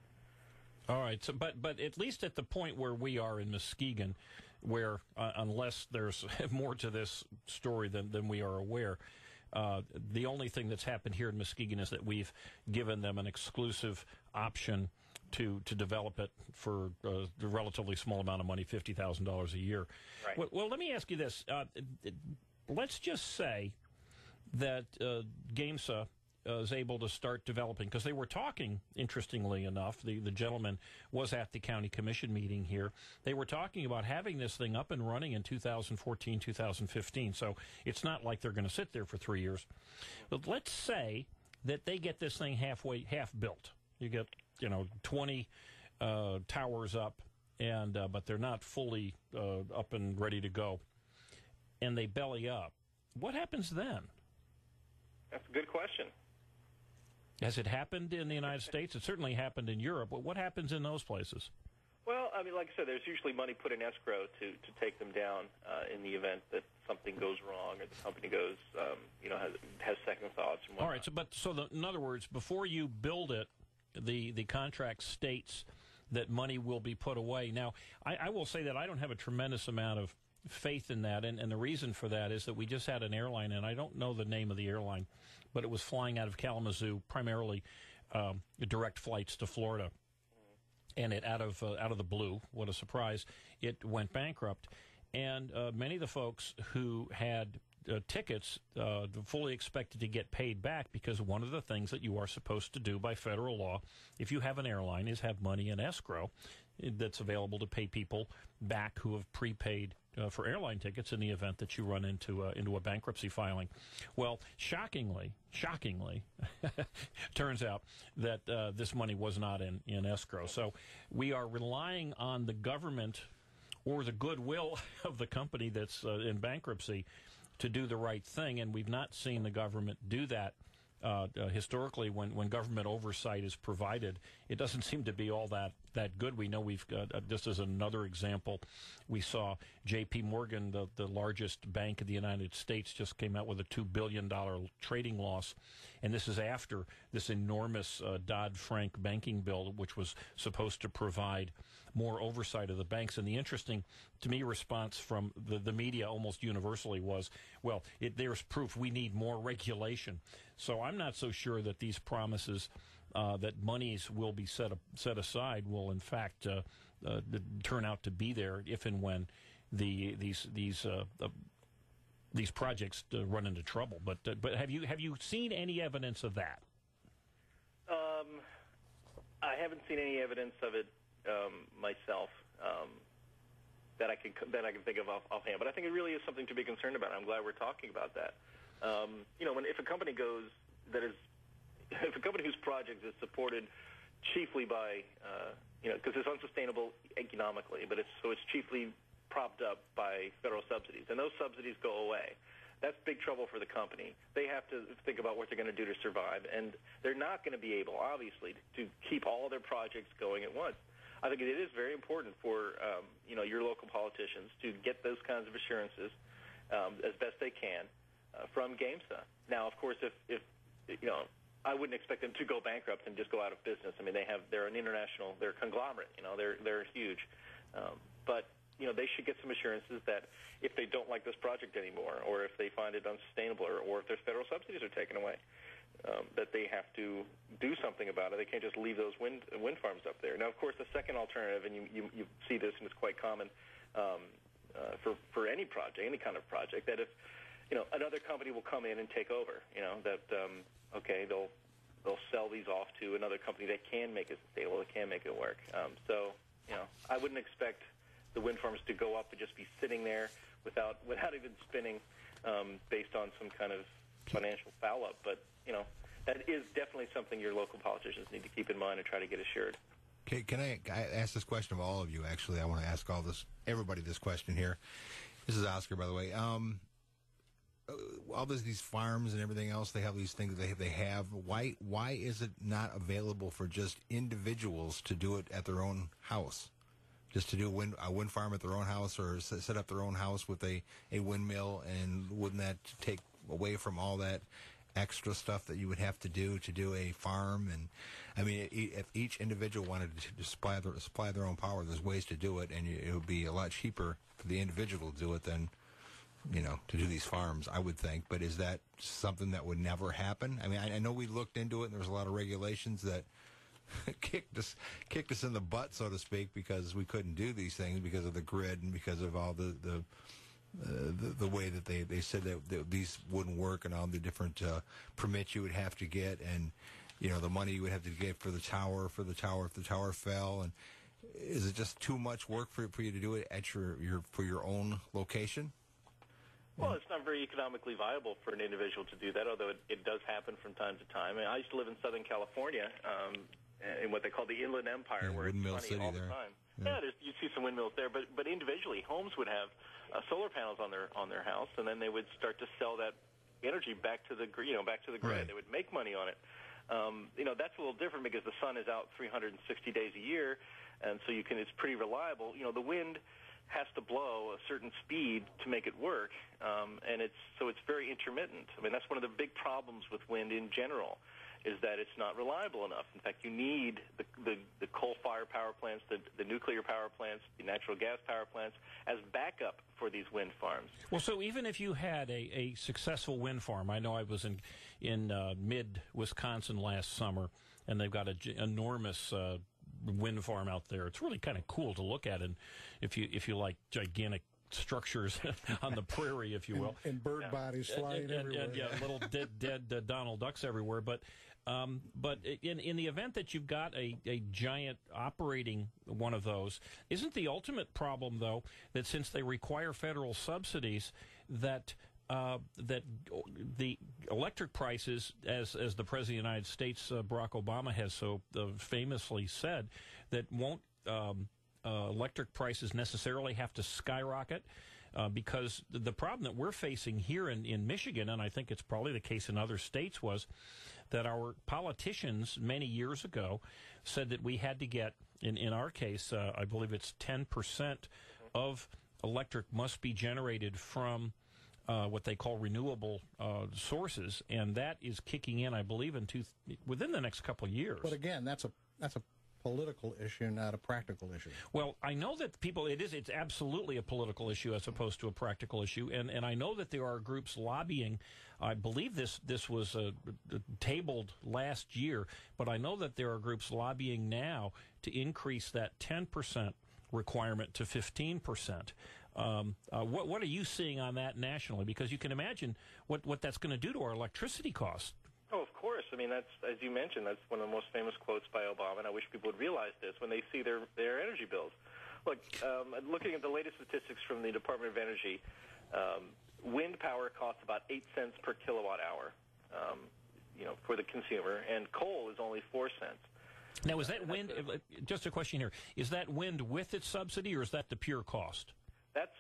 All right, so but at least at the point where we are in Muskegon, where unless there's more to this story than we are aware, the only thing that's happened here in Muskegon is that we've given them an exclusive option to develop it for a relatively small amount of money, $50,000 a year. Right. Well, let me ask you this. Let's just say that Gamesa is able to start developing, because they were talking, interestingly enough, the gentleman was at the county commission meeting here. They were talking about having this thing up and running in 2014, 2015. So it's not like they're going to sit there for 3 years. But let's say that they get this thing half built. You get, 20 towers up, and but they're not fully up and ready to go, and they belly up. What happens then? That's a good question. Has it happened in the United States? It certainly happened in Europe. But what happens in those places? Well, I mean, like I said, there's usually money put in escrow to take them down in the event that something goes wrong or the company goes, has second thoughts and whatnot. All right. In other words, before you build it, the contract states that money will be put away. Now, I will say that I don't have a tremendous amount of faith in that, and the reason for that is that we just had an airline, and I don't know the name of the airline, but it was flying out of Kalamazoo, primarily direct flights to Florida, and it out of the blue, what a surprise, it went bankrupt, and many of the folks who had tickets fully expected to get paid back, because one of the things that you are supposed to do by federal law, if you have an airline, is have money in escrow that's available to pay people back who have prepaid for airline tickets in the event that you run into a bankruptcy filing. Well, shockingly, turns out that this money was not in escrow. So we are relying on the government or the goodwill of the company that's in bankruptcy to do the right thing, and we've not seen the government do that. Historically, when government oversight is provided, it doesn't seem to be all that good. We know we've got, just as another example, we saw J.P. Morgan, the largest bank in the United States, just came out with a $2 billion trading loss. And this is after this enormous Dodd-Frank banking bill, which was supposed to provide more oversight of the banks. And the interesting, to me, response from the media almost universally was, well, there's proof we need more regulation. So I'm not so sure that these promises that monies will be set aside will, in fact, turn out to be there if and when these projects run into trouble. But have you seen any evidence of that? I haven't seen any evidence of it myself that I can think of offhand. But I think it really is something to be concerned about. I'm glad we're talking about that. If a company if a company whose project is supported chiefly by, because it's unsustainable economically, but it's chiefly propped up by federal subsidies, and those subsidies go away. That's big trouble for the company. They have to think about what they're going to do to survive, and they're not going to be able, obviously, to keep all their projects going at once. I think it is very important for your local politicians to get those kinds of assurances as best they can from Gamesa. Now, of course, if I wouldn't expect them to go bankrupt and just go out of business. I mean, they're an international, they're a conglomerate. They're huge, but they should get some assurances that if they don't like this project anymore, or if they find it unsustainable, or if their federal subsidies are taken away, that they have to do something about it. They can't just leave those wind farms up there. Now, of course, the second alternative, and you see this, and it's quite common for any project, any kind of project, that if another company will come in and take over, they'll sell these off to another company that can make it stable, that can make it work. I wouldn't expect the wind farms to go up and just be sitting there without even spinning based on some kind of financial foul-up. But, that is definitely something your local politicians need to keep in mind and try to get assured. Okay, can I ask this question of all of you, actually? I want to ask everybody this question here. This is Oscar, by the way. All these farms and everything else, they have these things they have. Why is it not available for just individuals to do it at their own house? Just to do a wind farm at their own house, or set up their own house with a windmill, and wouldn't that take away from all that extra stuff that you would have to do a farm? And I mean, if each individual wanted to supply their own power, there's ways to do it, and it would be a lot cheaper for the individual to do it than to do these farms, I would think. But is that something that would never happen? I mean, I know we looked into it, and there was a lot of regulations that kicked us in the butt, so to speak, because we couldn't do these things because of the grid and because of all the way that they said that these wouldn't work, and all the different permits you would have to get, and the money you would have to get for the tower if the tower fell. And is it just too much work for you to do it at your own location? Well, it's not very economically viable for an individual to do that, although it does happen from time to time. I used to live in Southern California, in what they call the Inland Empire, where it's sunny all the time. Yeah, you see some windmills there, but individually, homes would have solar panels on their house, and then they would start to sell that energy back to the grid. Right. They would make money on it. That's a little different because the sun is out 360 days a year, and so it's pretty reliable. The wind has to blow a certain speed to make it work, and it's very intermittent. I mean, that's one of the big problems with wind in general, is that it's not reliable enough. In fact, you need the coal-fired power plants, the nuclear power plants, the natural gas power plants as backup for these wind farms. Well, so even if you had a successful wind farm, I know I was in mid-Wisconsin last summer, and they've got an enormous wind farm out there. It's really kind of cool to look at, and if you like gigantic structures on the prairie, if you will, and bird bodies flying everywhere, and little dead Donald Ducks everywhere. But in the event that you've got a giant operating one of those, isn't the ultimate problem, though, that since they require federal subsidies, that the electric prices, as the President of the United States, Barack Obama, has so famously said, that won't electric prices necessarily have to skyrocket, because the problem that we're facing here in Michigan, and I think it's probably the case in other states, was that our politicians many years ago said that we had to get, in our case, I believe it's 10% of electric must be generated from what they call renewable sources, and that is kicking in, I believe, within the next couple of years. But again, that's a political issue, not a practical issue. Well, I know that it's absolutely a political issue as opposed to a practical issue, and I know that there are groups lobbying. I believe this was tabled last year, but I know that there are groups lobbying now to increase that 10% requirement to 15%. What are you seeing on that nationally? Because you can imagine what that's going to do to our electricity costs. Oh, of course. I mean, that's, as you mentioned, that's one of the most famous quotes by Obama, and I wish people would realize this when they see their energy bills. Look, looking at the latest statistics from the Department of Energy, wind power costs about 8 cents per kilowatt hour, for the consumer, and coal is only 4 cents. Now, is that wind, just a question here, is that wind with its subsidy, or is that the pure cost? That's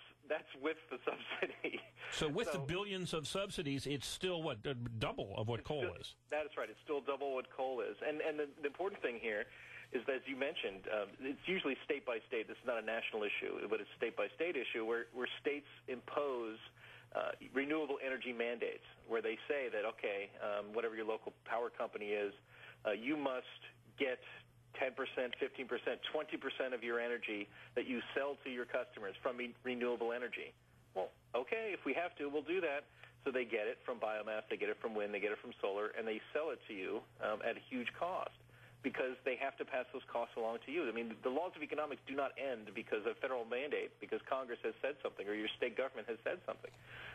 with the subsidy. So with the billions of subsidies, it's still, double of what coal is? That is right. It's still double what coal is. And the important thing here is that, as you mentioned, it's usually state by state. This is not a national issue, but it's a state by state issue where states impose renewable energy mandates, where they say that, okay, whatever your local power company is, you must get 10%, 15%, 20% of your energy that you sell to your customers from renewable energy. Well, okay, if we have to, we'll do that. So they get it from biomass, they get it from wind, they get it from solar, and they sell it to you at a huge cost because they have to pass those costs along to you. I mean, the laws of economics do not end because of federal mandate, because Congress has said something or your state government has said something.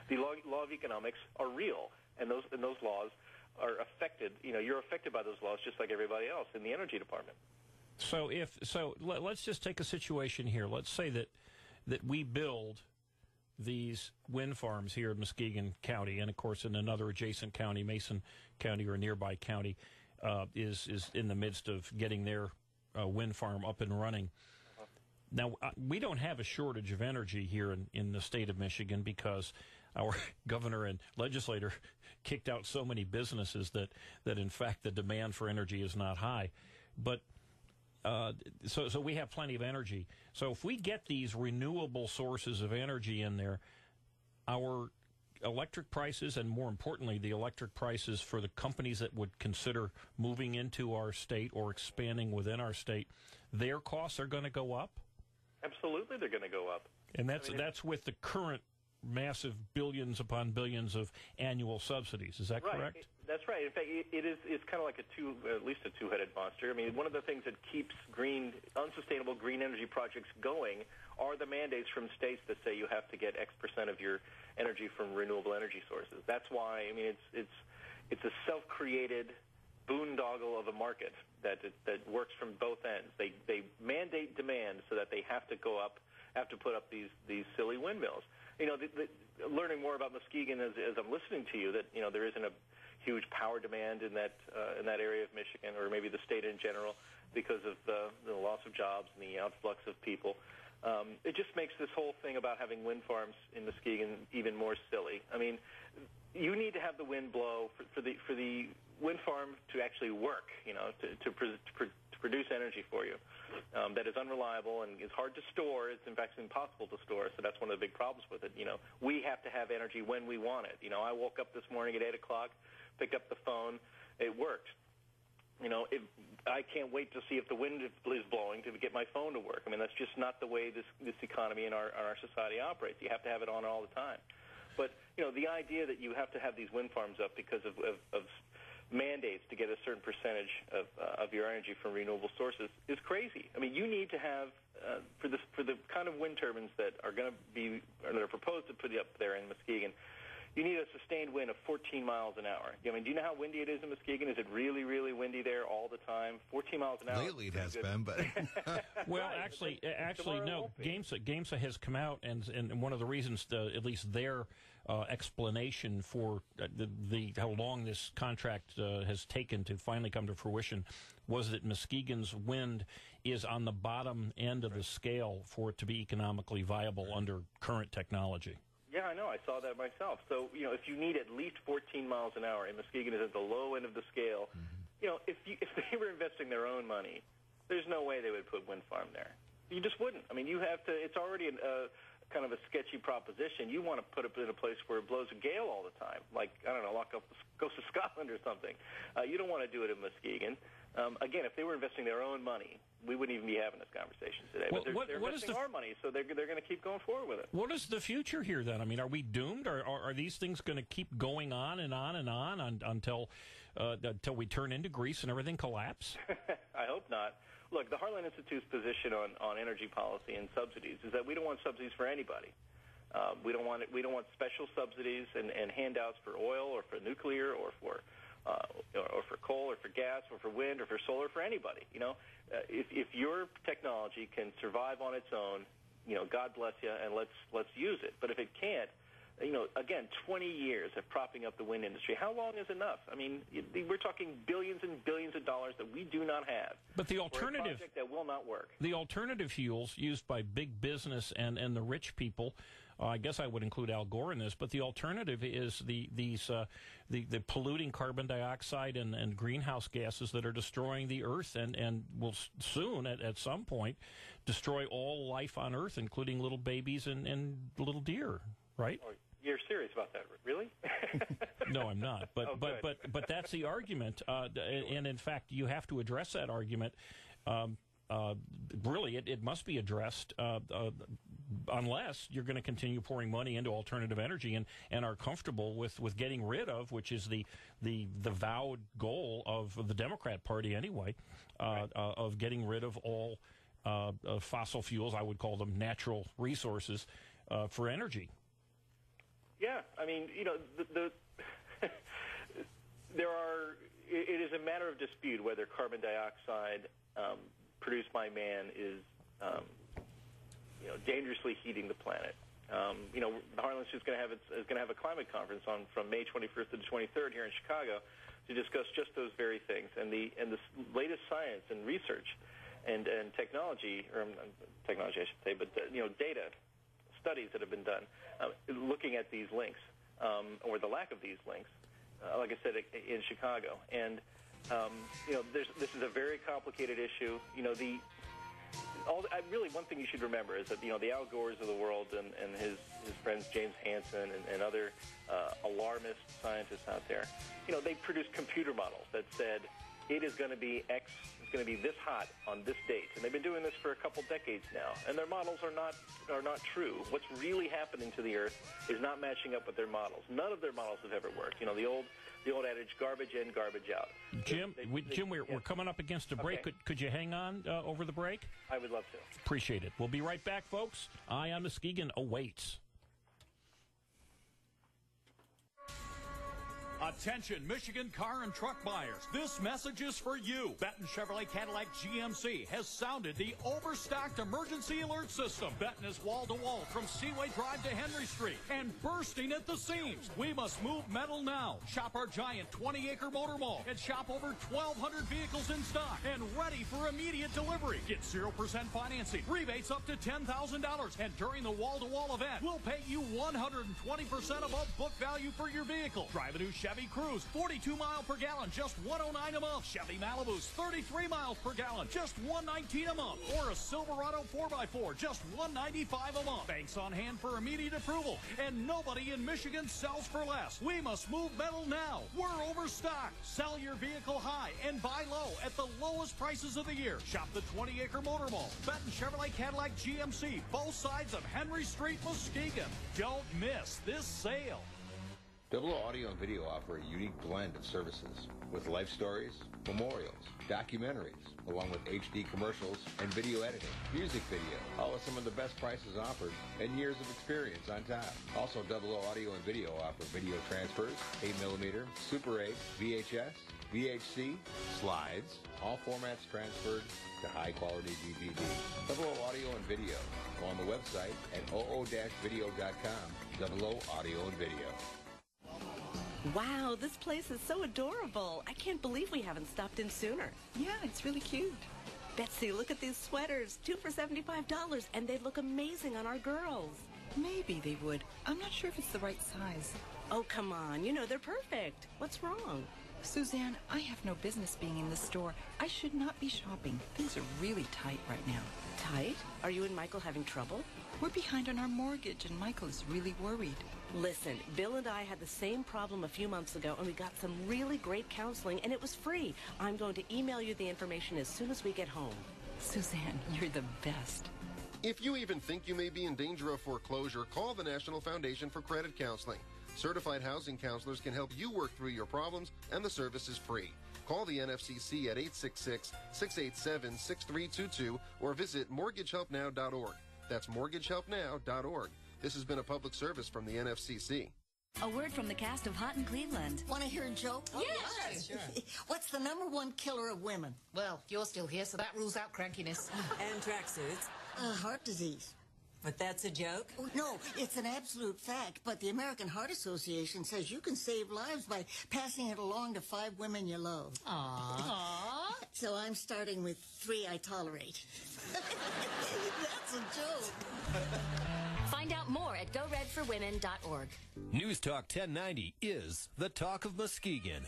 The law of economics are real, and those laws are affected. You know, you're affected by those laws just like everybody else in the energy department. So let's just take a situation here. Let's say that we build these wind farms here in Muskegon County, and of course in another adjacent county, Mason County or a nearby county, is in the midst of getting their wind farm up and running. Now, we don't have a shortage of energy here in the state of Michigan because our governor and legislator kicked out so many businesses that in fact the demand for energy is not high. But so we have plenty of energy. So if we get these renewable sources of energy in there, our electric prices, and more importantly, the electric prices for the companies that would consider moving into our state or expanding within our state, their costs are going to go up? Absolutely, they're going to go up. And that's with the current massive billions upon billions of annual subsidies. Is that correct? That's right. In fact, it's kind of like at least a two-headed monster. I mean, one of the things that keeps unsustainable green energy projects going are the mandates from states that say you have to get X percent of your energy from renewable energy sources. That's why, I mean, it's a self-created boondoggle of a market that works from both ends. They mandate demand so that they have to put up these silly windmills. You know, learning more about Muskegon as I'm listening to you, that there isn't a huge power demand in that area of Michigan, or maybe the state in general, because of the loss of jobs and the outflux of people. It just makes this whole thing about having wind farms in Muskegon even more silly. I mean, you need to have the wind blow for the wind farm to actually work, to produce energy for you. That is unreliable and is hard to store. It's in fact impossible to store. So that's one of the big problems with it. We have to have energy when we want it. I woke up this morning at 8 o'clock, picked up the phone, it worked. I can't wait to see if the wind is blowing to get my phone to work. I mean, that's just not the way this economy and our society operates. You have to have it on all the time. But the idea that you have to have these wind farms up because of mandates to get a certain percentage of your energy from renewable sources is crazy. I mean, you need to have for the kind of wind turbines that are proposed to put up there in Muskegon, you need a sustained wind of 14 miles an hour. I mean, do you know how windy it is in Muskegon? Is it really, really windy there all the time? 14 miles an hour. Lately it has been, but... Well, actually, no. GameSA has come out, and one of the reasons, at least their explanation for how long this contract has taken to finally come to fruition was that Muskegon's wind is on the bottom end of the scale for it to be economically viable under current technology. Yeah, I know. I saw that myself. So, if you need at least 14 miles an hour, and Muskegon is at the low end of the scale, if they were investing their own money, there's no way they would put wind farm there. You just wouldn't. I mean, you have to. It's already kind of a sketchy proposition. You want to put it in a place where it blows a gale all the time, like, I don't know, like up the coast of Scotland or something. You don't want to do it in Muskegon. Again, if they were investing their own money, we wouldn't even be having this conversation today. But they're investing our money, so they're going to keep going forward with it. What is the future here, then? I mean, are we doomed? Are these things going to keep going on and on and on until we turn into Greece and everything collapse? I hope not. Look, the Heartland Institute's position on energy policy and subsidies is that we don't want subsidies for anybody. We don't want special subsidies and handouts for oil or for nuclear or for coal or for gas or for wind or for solar, for anybody. If your technology can survive on its own, God bless you, and let's use it. But if it can't, again, 20 years of propping up the wind industry. How long is enough? I mean, we're talking billions and billions of dollars that we do not have. But the alternative, for a project that will not work. The alternative fuels used by big business and the rich people. I guess I would include Al Gore in this, but the alternative is the polluting carbon dioxide and greenhouse gases that are destroying the Earth and will soon, at some point, destroy all life on Earth, including little babies and little deer, right? You're serious about that, really? No, I'm not. But Oh, but that's the argument, and in fact, you have to address that argument. Really, it must be addressed unless you're going to continue pouring money into alternative energy and are comfortable with getting rid of, which is the vowed goal of the Democrat Party anyway, of getting rid of all fossil fuels. I would call them natural resources for energy. Yeah, I mean, there are. It is a matter of dispute whether carbon dioxide produced by man is, dangerously heating the planet. Harlan is going to have a climate conference from May 21st to the 23rd here in Chicago to discuss just those very things and the latest science and research and technology, or technology I should say, but data studies that have been done looking at these links or the lack of these links. Like I said, in Chicago, and this is a very complicated issue. One thing you should remember is that the Al Gores of the world and his friends James Hansen and other alarmist scientists out there, they produced computer models that said it is going to be X. It's going to be this hot on this date, and they've been doing this for a couple decades now. And their models are not true. What's really happening to the Earth is not matching up with their models. None of their models have ever worked. The old adage, garbage in, garbage out. Jim, we're coming up against a break. Okay. Could you hang on over the break? I would love to. Appreciate it. We'll be right back, folks. Eye on Muskegon awaits. Attention, Michigan car and truck buyers. This message is for you. Benton Chevrolet Cadillac GMC has sounded the overstocked emergency alert system. Benton is wall-to-wall from Seaway Drive to Henry Street and bursting at the seams. We must move metal now. Shop our giant 20-acre motor mall and shop over 1,200 vehicles in stock and ready for immediate delivery. Get 0% financing, rebates up to $10,000, and during the wall-to-wall event, we'll pay you 120% above book value for your vehicle. Drive a new Chevy Cruze, 42 miles per gallon, just $109 a month. Chevy Malibu's 33 miles per gallon, just $119 a month. Or a Silverado 4x4, just $195 a month. Banks on hand for immediate approval, and nobody in Michigan sells for less. We must move metal now. We're overstocked. Sell your vehicle high and buy low at the lowest prices of the year. Shop the 20-acre motor mall. Benton Chevrolet Cadillac GMC, both sides of Henry Street, Muskegon. Don't miss this sale. Double O Audio and Video offer a unique blend of services with life stories, memorials, documentaries, along with HD commercials and video editing, music video, all with some of the best prices offered and years of experience on top. Also, Double O Audio and Video offer video transfers, 8mm, Super 8, VHS, VHC, slides, all formats transferred to high-quality DVD. Double O Audio and Video. Go on the website at oo-video.com. Double O Audio and Video. Wow, this place is so adorable. I can't believe we haven't stopped in sooner. Yeah, it's really cute. Betsy, look at these sweaters. 2 for $75, and they look amazing on our girls. Maybe they would. I'm not sure if it's the right size. Oh, come on. They're perfect. What's wrong? Suzanne, I have no business being in the store. I should not be shopping. Things are really tight right now. Tight? Are you and Michael having trouble? We're behind on our mortgage, and Michael is really worried. Listen, Bill and I had the same problem a few months ago, and we got some really great counseling, and it was free. I'm going to email you the information as soon as we get home. Suzanne, you're the best. If you even think you may be in danger of foreclosure, call the National Foundation for Credit Counseling. Certified housing counselors can help you work through your problems, and the service is free. Call the NFCC at 866-687-6322 or visit mortgagehelpnow.org. That's mortgagehelpnow.org. This has been a public service from the NFCC. A word from the cast of Hot in Cleveland. Want to hear a joke? Oh, yes. Sure. What's the #1 killer of women? Well, you're still here, so that rules out crankiness. And tracksuits. Heart disease. But that's a joke? No, it's an absolute fact, but the American Heart Association says you can save lives by passing it along to 5 women you love. Aww. So I'm starting with 3 I tolerate. That's a joke. Find out more at goredforwomen.org. News Talk 1090 is the talk of Muskegon.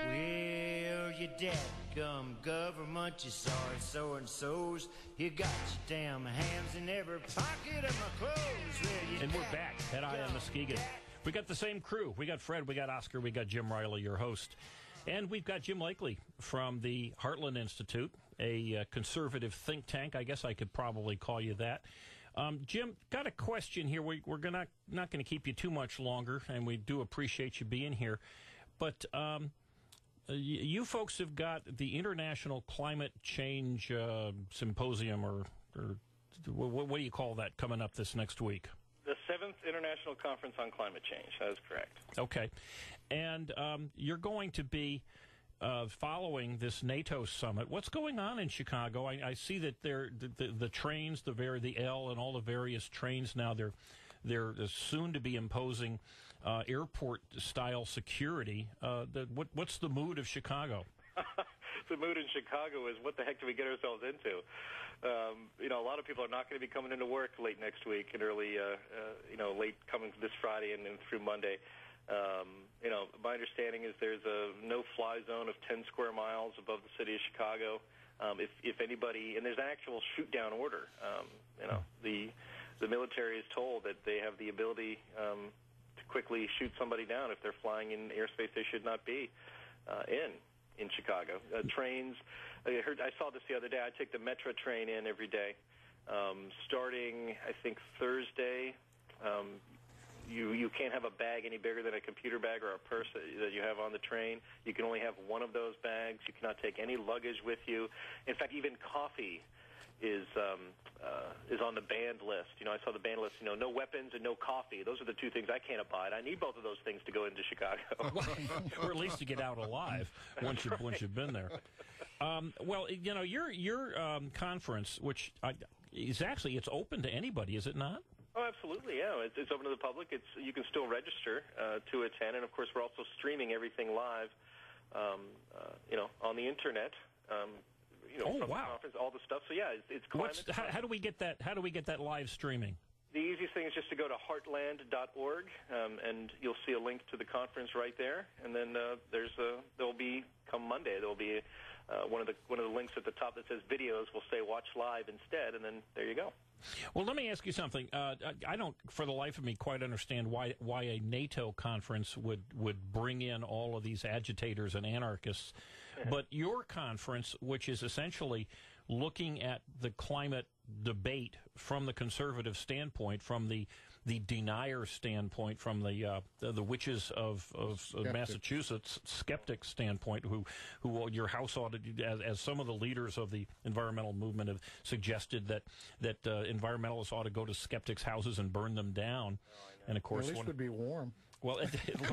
Well, you dadgum government, you sorry so-and-sos. You got your damn hands in every pocket of my clothes. Well, you And we're back at EyeOnMuskegon. We got the same crew. We got Fred, we got Oscar, we got Jim Riley, your host. And we've got Jim Lakely from the Heartland Institute, a conservative think tank. I guess I could probably call you that. Jim, got a question here. We're not going to keep you too much longer, and we do appreciate you being here. But you folks have got the International Climate Change Symposium, or what do you call that, coming up this next week? The 7th International Conference on Climate Change. That is correct. Okay. And you're going to be following this NATO summit. What's going on in Chicago? I see that the trains, the L and all the various trains now, they're soon to be imposing airport-style security. What's the mood of Chicago? The mood in Chicago is, what the heck do we get ourselves into? A lot of people are not going to be coming into work late next week and early, late coming this Friday and through Monday. My understanding is there's a no-fly zone of 10 square miles above the city of Chicago. If anybody, and there's an actual shoot-down order. The military is told that they have the ability to quickly shoot somebody down if they're flying in airspace they should not be in Chicago. Trains, I saw this the other day. I take the Metro train in every day. Starting, I think, Thursday, you can't have a bag any bigger than a computer bag or a purse that you have on the train. You can only have one of those bags. You cannot take any luggage with you. In fact, even coffee is on the banned list. I saw the banned list, no weapons and no coffee. Those are the two things I can't abide. I need both of those things to go into Chicago. Or at least to get out alive once you've been there. Your conference, which is actually, it's open to anybody, is it not? Oh, absolutely, yeah. It's open to the public. You can still register to attend, and of course, we're also streaming everything live, on the internet. Oh, from wow! the conference, all the stuff. So yeah, it's climate. How do we get that? How do we get that live streaming? The easiest thing is just to go to heartland.org, and you'll see a link to the conference right there. And then there'll be, come Monday, there'll be one of the links at the top that says videos. Will say watch live instead, and then there you go. Well, let me ask you something. I don't, for the life of me, quite understand why a NATO conference would bring in all of these agitators and anarchists. But your conference, which is essentially looking at the climate debate from the conservative standpoint, from the denier standpoint, from the witches of Massachusetts skeptic standpoint, who your house ought to, as some of the leaders of the environmental movement have suggested that environmentalists ought to go to skeptics' houses and burn them down. And of course, at least it would be warm. Well,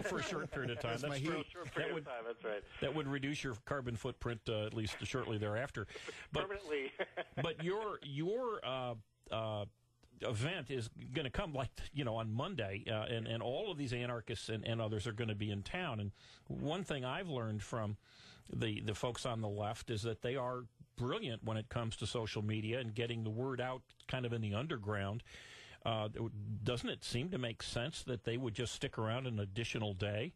for a short period of time. That's true. That's right. That would reduce your carbon footprint at least shortly thereafter. Permanently. But your event is going to come on Monday, and all of these anarchists and others are going to be in town. And one thing I've learned from the folks on the left is that they are brilliant when it comes to social media and getting the word out kind of in the underground. Doesn't it seem to make sense that they would just stick around an additional day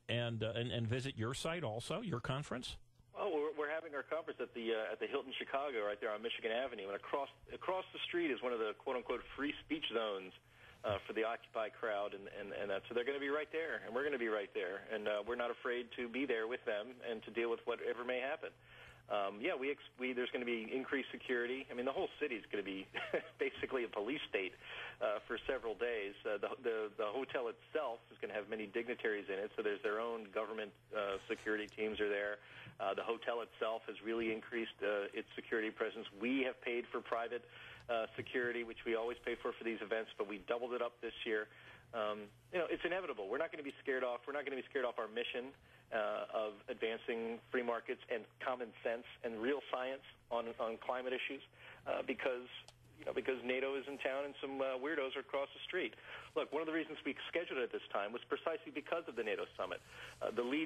and visit your site also, your conference? Well, we're having our conference at the Hilton Chicago, right there on Michigan Avenue, and across the street is one of the quote unquote free speech zones for the Occupy crowd, and that. So they're going to be right there, and we're going to be right there, and we're not afraid to be there with them and to deal with whatever may happen. There's going to be increased security. I mean, the whole city is going to be basically a police state for several days. The hotel itself is going to have many dignitaries in it, so there's their own government security teams are there. The hotel itself has really increased its security presence. We have paid for private security, which we always pay for these events, but we doubled it up this year. It's inevitable. We're not going to be scared off. We're not going to be scared off our mission of advancing free markets and common sense and real science on climate issues because NATO is in town and some weirdos are across the street. Look, one of the reasons we scheduled it at this time was precisely because of the NATO summit. The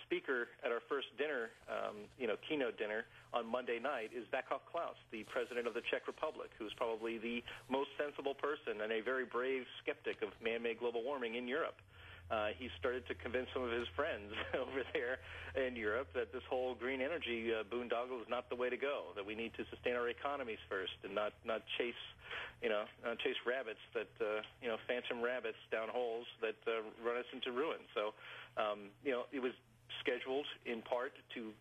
speaker at our first dinner, keynote dinner on Monday night is Václav Klaus, the president of the Czech Republic, who is probably the most sensible person and a very brave skeptic of man-made global warming in Europe. he started to convince some of his friends over there in Europe that this whole green energy boondoggle is not the way to go, that we need to sustain our economies first and not chase rabbits that, phantom rabbits down holes that run us into ruin. So, it was scheduled in part to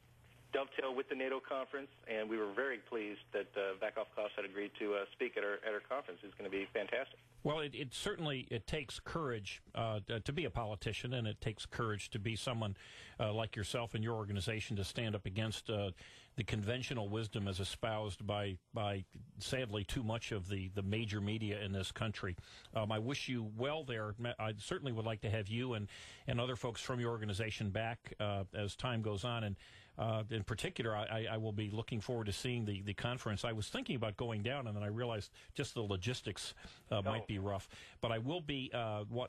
dovetail with the NATO conference, and we were very pleased that Vakov Klaus had agreed to speak at our conference. It's going to be fantastic. Well, it certainly takes courage to be a politician, and it takes courage to be someone like yourself and your organization to stand up against the conventional wisdom as espoused by sadly too much of the major media in this country. I wish you well there. I certainly would like to have you and other folks from your organization back as time goes on. And in particular, I will be looking forward to seeing the conference. I was thinking about going down, and then I realized just the logistics might be rough. But I will be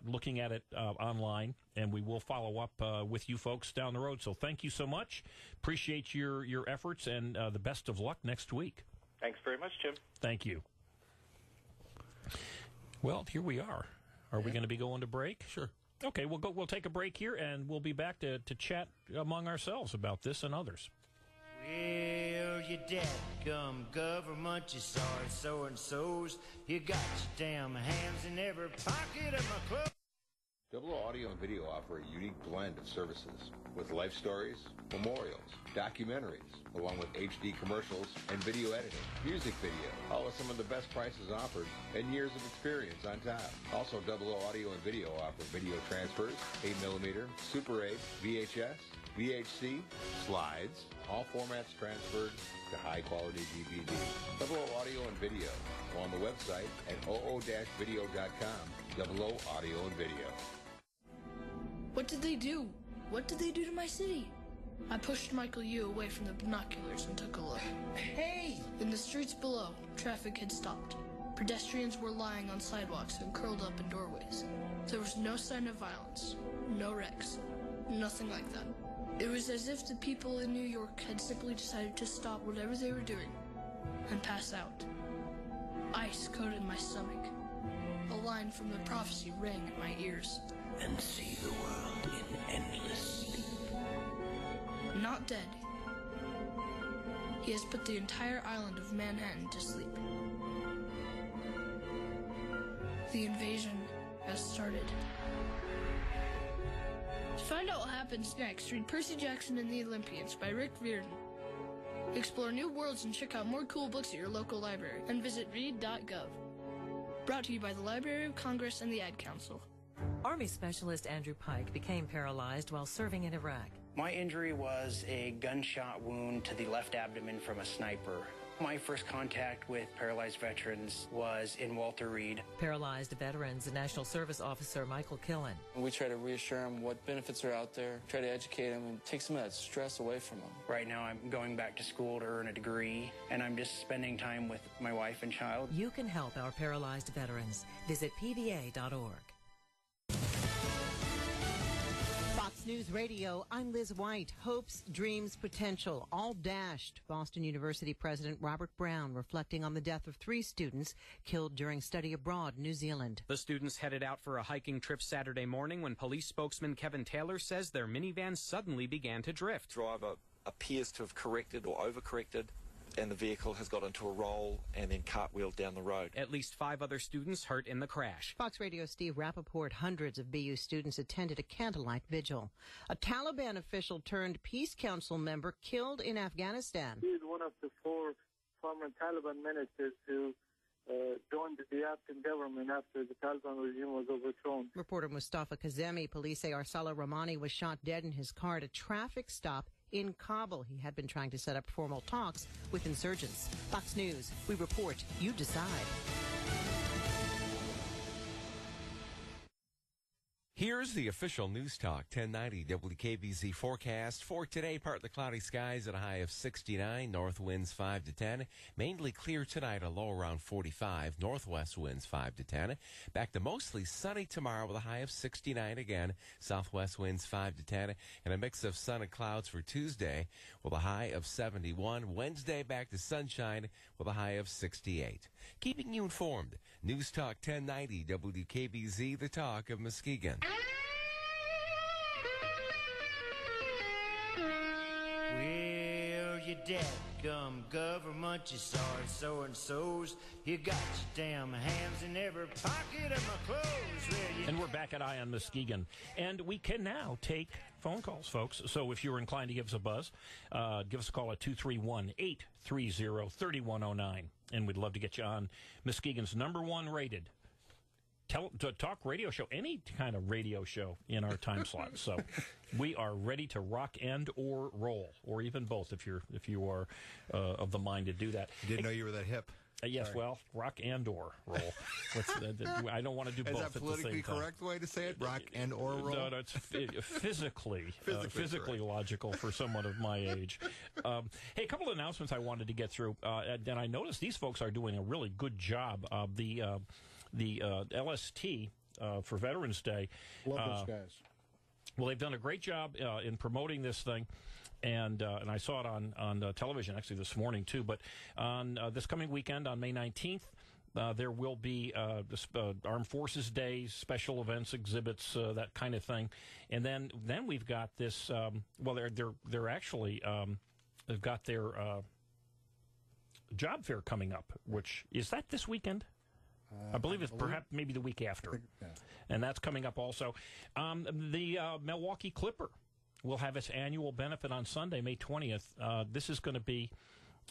looking at it online, and we will follow up with you folks down the road. So thank you so much. Appreciate your efforts, and the best of luck next week. Thanks very much, Jim. Thank you. Well, here we are. Are we going to be going to break? Sure. Okay, we'll take a break here, and we'll be back to chat among ourselves about this and others. Well, you dadgum government, you sorry so-and-sos. You got your damn hands in every pocket of my clothes. Double O Audio and Video offer a unique blend of services with life stories, memorials, documentaries, along with HD commercials and video editing, music video, all with some of the best prices offered and years of experience on top. Also, Double O Audio and Video offer video transfers, 8mm, Super 8, VHS, VHC, slides, all formats transferred to high-quality DVD. Double O Audio and Video on the website at oo-video.com. Double O Audio and Video. What did they do? What did they do to my city? I pushed Michael Yu away from the binoculars and took a look. Hey! In the streets below, traffic had stopped. Pedestrians were lying on sidewalks and curled up in doorways. There was no sign of violence, no wrecks, nothing like that. It was as if the people in New York had simply decided to stop whatever they were doing and pass out. Ice coated my stomach. A line from the prophecy rang in my ears. And see the world in endless sleep. Not dead. He has put the entire island of Manhattan to sleep. The invasion has started. To find out what happens next, read Percy Jackson and the Olympians by Rick Riordan. Explore new worlds and check out more cool books at your local library and visit read.gov. Brought to you by the Library of Congress and the Ad Council. Army Specialist Andrew Pike became paralyzed while serving in Iraq. My injury was a gunshot wound to the left abdomen from a sniper. My first contact with paralyzed veterans was in Walter Reed. Paralyzed veterans National Service Officer Michael Killen. We try to reassure them what benefits are out there, try to educate them, and take some of that stress away from them. Right now I'm going back to school to earn a degree, and I'm just spending time with my wife and child. You can help our paralyzed veterans. Visit pva.org. Fox News Radio, I'm Liz White. Hopes, dreams, potential, all dashed. Boston University President Robert Brown reflecting on the death of 3 students killed during study abroad in New Zealand. The students headed out for a hiking trip Saturday morning when police spokesman Kevin Taylor says their minivan suddenly began to drift. The driver appears to have corrected or overcorrected, and the vehicle has got into a roll and then cartwheeled down the road. At least 5 other students hurt in the crash. Fox Radio Steve Rappaport, hundreds of BU students attended a candlelight vigil. A Taliban official turned Peace Council member killed in Afghanistan. He is one of the 4 former Taliban ministers who joined the Afghan government after the Taliban regime was overthrown. Reporter Mustafa Kazemi, police say Arsala Rahmani was shot dead in his car at a traffic stop in Kabul. He had been trying to set up formal talks with insurgents. Fox News, we report, you decide. Here's the official News Talk 1090 WKBZ forecast for today. Partly cloudy skies at a high of 69. North winds 5 to 10. Mainly clear tonight, a low around 45. Northwest winds 5 to 10. Back to mostly sunny tomorrow with a high of 69 again. Southwest winds 5 to 10. And a mix of sun and clouds for Tuesday with a high of 71. Wednesday back to sunshine with a high of 68. Keeping you informed. News Talk 1090 WKBZ, the talk of Muskegon. you dadgum government, you sorry so-and-sos. You got your damn hands in every pocket of my clothes. Well, you And we're back at Eye on Muskegon. And we can now take phone calls, folks. So if you're inclined to give us a buzz, give us a call at 231-830-3109. And we'd love to get you on Muskegon's #1 rated talk radio show, any kind of radio show in our time slot. So we are ready to rock and or roll, or even both if you are of the mind to do that. Didn't know you were that hip. Yes, Sorry. well, rock and or roll. I don't want to do both at the same time. Is that politically correct way to say it? Rock and or roll? No, it's physically logical for someone of my age. Hey, a couple of announcements I wanted to get through, and I noticed these folks are doing a really good job. The LST for Veterans Day. Love those guys. Well, they've done a great job in promoting this thing. And I saw it on television actually this morning too. But on this coming weekend on May 19th, there will be Armed Forces Day, special events, exhibits, that kind of thing. And then we've got this. Well, they're actually they've got their job fair coming up. Which is that this weekend? I believe it's perhaps maybe the week after, and that's coming up also. The Milwaukee Clipper will have its annual benefit on Sunday, May 20th. This is going to be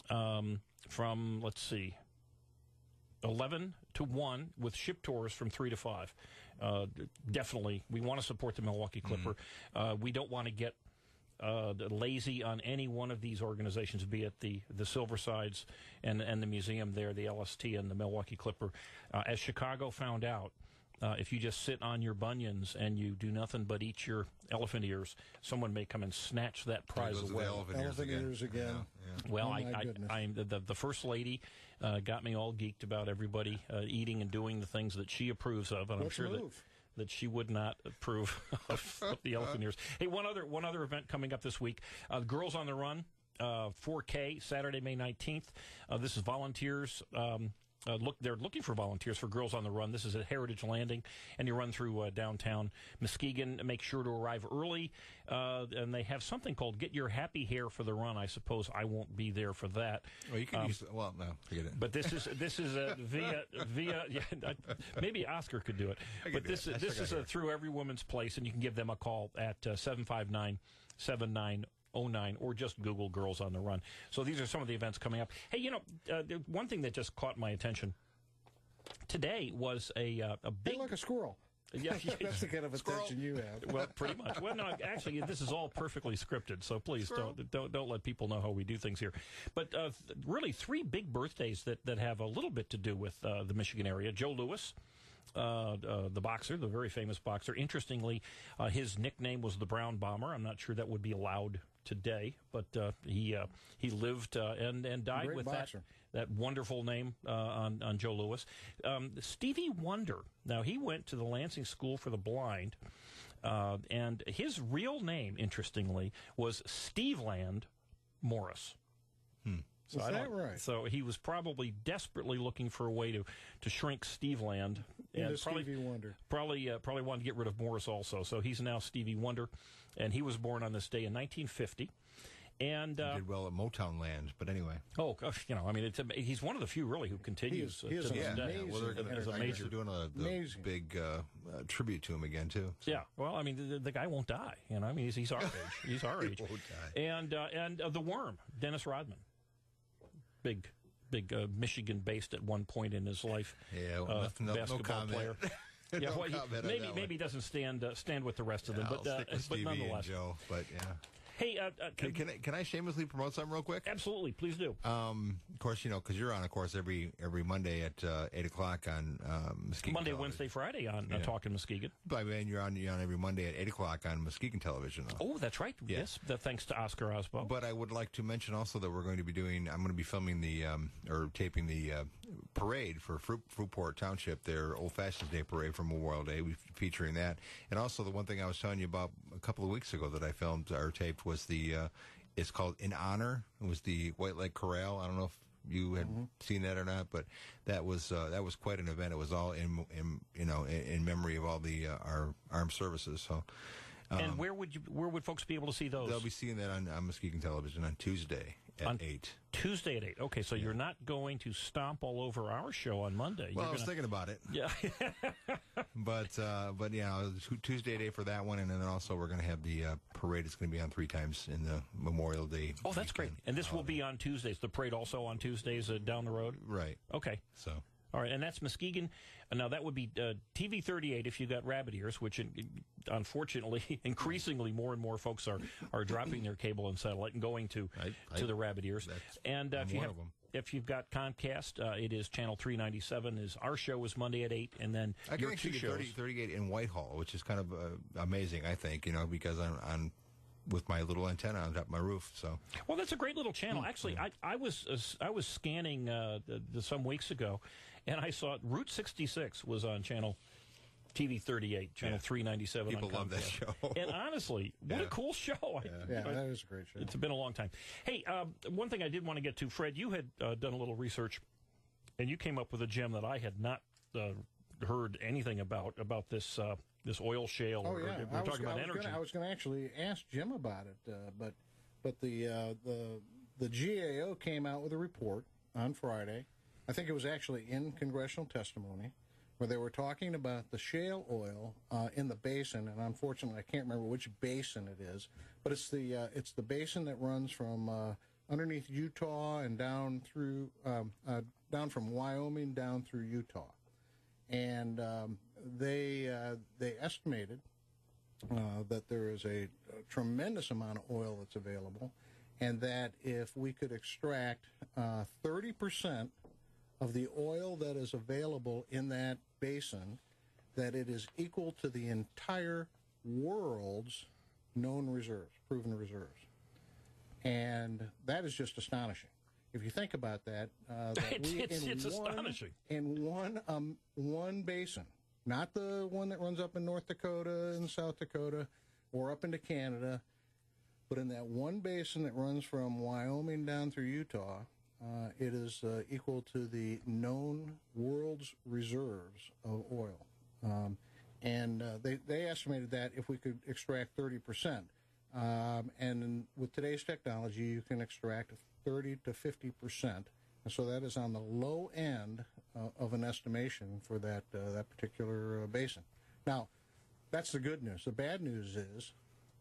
from, let's see, 11 to 1 with ship tours from 3 to 5. Definitely, we want to support the Milwaukee Clipper. We don't want to get lazy on any one of these organizations, be it the Silversides and the museum there, the LST and the Milwaukee Clipper. As Chicago found out, if you just sit on your bunions and you do nothing but eat your elephant ears, someone may come and snatch that prize away. Elephant ears again. Yeah. Well, oh I'm the first lady got me all geeked about everybody eating and doing the things that she approves of, and I'm sure that she would not approve of the elephant ears. Hey, one other event coming up this week: Girls on the Run, 4K, Saturday, May 19th. This is volunteers. They're looking for volunteers for Girls on the Run. This is at Heritage Landing, and you run through downtown Muskegon. Make sure to arrive early, and they have something called "Get Your Happy Hair for the Run." I suppose I won't be there for that. Well, you can use. Well, no, forget it. But this is via. Yeah, maybe Oscar could do it. But this is through Every Woman's Place, and you can give them a call at 759-7909, or just Google Girls on the Run. So these are some of the events coming up. Hey, one thing that just caught my attention today was a big... Hey, look, a squirrel. Yeah, that's the kind of attention you have. Well, pretty much. Well, no, actually, this is all perfectly scripted, so please don't let people know how we do things here. But really, 3 big birthdays that have a little bit to do with the Michigan area. Joe Louis, the boxer, the very famous boxer. Interestingly, his nickname was the Brown Bomber. I'm not sure that would be allowed today, but he lived and died Great with boxer. that wonderful name on Joe Louis. Stevie Wonder. Now, he went to the Lansing School for the Blind, and his real name, interestingly, was Steveland Morris. So Is that right? So he was probably desperately looking for a way to shrink Steveland, and Stevie Wonder. Probably wanted to get rid of Morris also. So he's now Stevie Wonder, and he was born on this day in 1950. And he did well at Motown Land, but anyway. Oh gosh, he's one of the few really who continues he is to this day. Well, they're doing a big tribute to him again too. So. Yeah, well, I mean, the guy won't die. He's our age. He's our age. He won't die. And the Worm, Dennis Rodman. Big Michigan-based at one point in his life. Yeah, well, basketball player. Yeah, well, maybe he doesn't stand with the rest of them, but nonetheless. And Joe, but yeah. Hey, can I shamelessly promote something real quick? Absolutely, please do. Of course, because you're on, of course, every Monday at 8 o'clock on Muskegon. Monday, television. Wednesday, Friday on Talking Muskegon. But man, you're on every Monday at 8 o'clock on Muskegon television. Though. Oh, that's right. Yeah. Yes, thanks to Oscar Osbo. But I would like to mention also that I'm going to be filming taping the parade for Fruitport Township, their Old Fashions Day parade for Memorial Day. We're featuring that, and also the one thing I was telling you about a couple of weeks ago that I filmed or taped was it's called In Honor. It was the White Lake Corral. I don't know if you had seen that or not, but that was quite an event. It was all in memory of all the our armed services. So. And where would folks be able to see those? They'll be seeing that on Muskegon television on Tuesday at 8. Tuesday at 8. Okay, so you're not going to stomp all over our show on Monday. Well, I was thinking about it. Yeah. but yeah, Tuesday at 8 for that one, and then also we're going to have the parade. It's going to be on 3 times in the Memorial Day. Oh, that's great. And this will be on Tuesdays. The parade also on Tuesdays down the road? Right. Okay. So. All right, and that's Muskegon. Now, that would be TV 38 if you got rabbit ears, which unfortunately, increasingly more and more folks are dropping their cable and satellite and going to the rabbit ears. And if you've got Comcast, it is channel 397. Our show is Monday at 8, and then I can your actually two get shows. 38 in Whitehall, which is kind of amazing, I think, because I'm with my little antenna on top of my roof. So, well, that's a great little channel. Actually, I was scanning some weeks ago, and I saw Route 66 was on channel TV 38, channel 397. People on love that Comcast. show. And honestly, what a cool show! Yeah, that is a great show. It's been a long time. Hey, one thing I did want to get to, Fred, you had done a little research, and you came up with a gem that I had not heard anything about this oil shale. Oh yeah, we're talking about energy. I was going to actually ask Jim about it, but the GAO came out with a report on Friday. I think it was actually in congressional testimony, where they were talking about the shale oil in the basin, and unfortunately I can't remember which basin it is, but it's the basin that runs from underneath Utah and down through down from Wyoming down through Utah, and they estimated that there is a tremendous amount of oil that's available, and that if we could extract 30% of the oil that is available in that basin, that it is equal to the entire world's known reserves, proven reserves. And that is just astonishing. If you think about that, it's astonishing. In one basin, not the one that runs up in North Dakota and South Dakota or up into Canada, but in that one basin that runs from Wyoming down through Utah, it is equal to the known world's reserves of oil. And they estimated that if we could extract 30%, and with today's technology, you can extract 30 to 50%. And so that is on the low end of an estimation for that particular basin. Now, that's the good news. The bad news is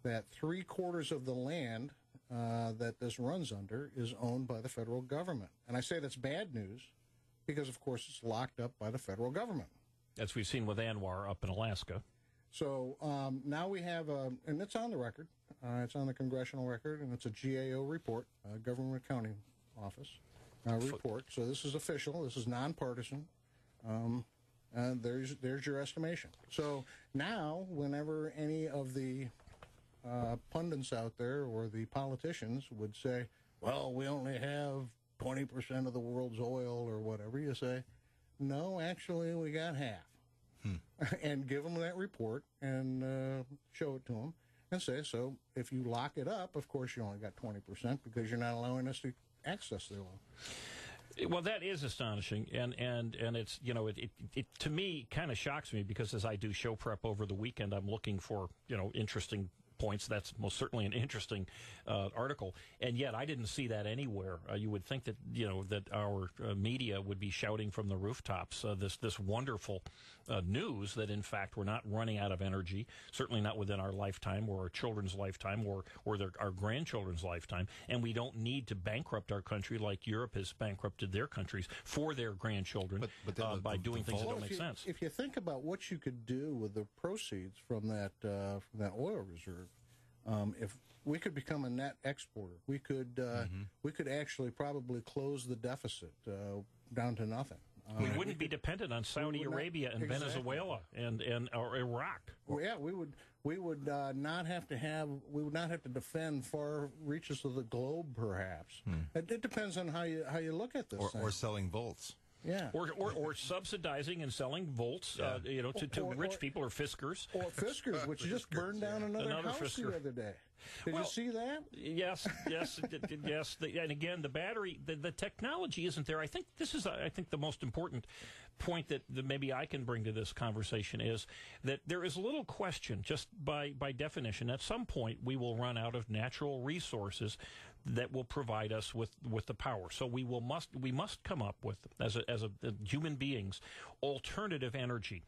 that 3/4 of the land that this runs under is owned by the federal government. And I say that's bad news because, of course, it's locked up by the federal government. As we've seen with ANWR up in Alaska. So now we have, and it's on the record, it's on the congressional record, and it's a GAO report, Government Accounting Office report. So this is official. This is nonpartisan. There's your estimation. So now, whenever any of the pundits out there or the politicians would say, well, we only have 20% of the world's oil or whatever, you say, no, actually, we got half. And give them that report and show it to them and say, so if you lock it up, of course, you only got 20% because you're not allowing us to access the oil. Well, that is astonishing, and it's, it to me kind of shocks me because as I do show prep over the weekend, I'm looking for, interesting points. That's most certainly an interesting article, and yet I didn't see that anywhere. You would think that that our media would be shouting from the rooftops this wonderful news that in fact we're not running out of energy, certainly not within our lifetime or our children's lifetime or our grandchildren's lifetime, and we don't need to bankrupt our country like Europe has bankrupted their countries for their grandchildren by doing things that don't make sense. If you think about what you could do with the proceeds from that oil reserve, if we could become a net exporter, we could actually probably close the deficit down to nothing. We wouldn't be dependent on Saudi Arabia and Venezuela and or Iraq. Well, yeah, we would not have to defend far reaches of the globe, perhaps. It depends on how you look at this. Or selling volts. Yeah. Or subsidizing and selling volts, to rich people or Fiskars. Or Fiskars, which just burned down another house Fisker. the other day. Did you see that? Yes. And again, the battery, the technology isn't there. I think this is, the most important point that maybe I can bring to this conversation is that there is little question, just by definition, at some point we will run out of natural resources that will provide us with the power. So we must come up with, as human beings, alternative energy.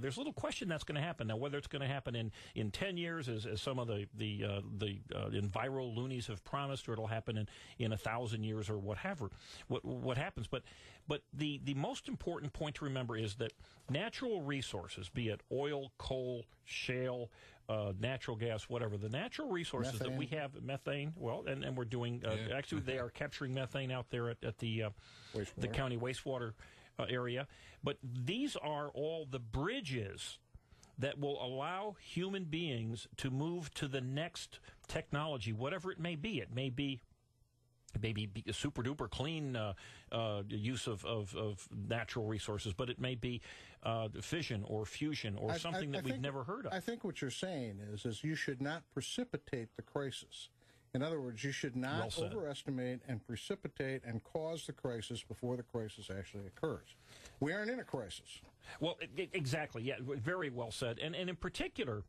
There's a little question that's going to happen now, whether it's going to happen in 10 years, as some of the enviro loonies have promised, or it'll happen in 1,000 years, or whatever. What happens? But the most important point to remember is that natural resources, be it oil, coal, shale, natural gas, whatever, the natural resources that we have, methane, and we're doing, actually they are capturing methane out there at the county wastewater area. But these are all the bridges that will allow human beings to move to the next technology, whatever it may be. It may be a super-duper clean use of natural resources, but it may be fission or fusion or something that we've never heard of. I think what you're saying is you should not precipitate the crisis. In other words, you should not overestimate and precipitate and cause the crisis before the crisis actually occurs. We aren't in a crisis. Well, exactly. Yeah, very well said. And in particular,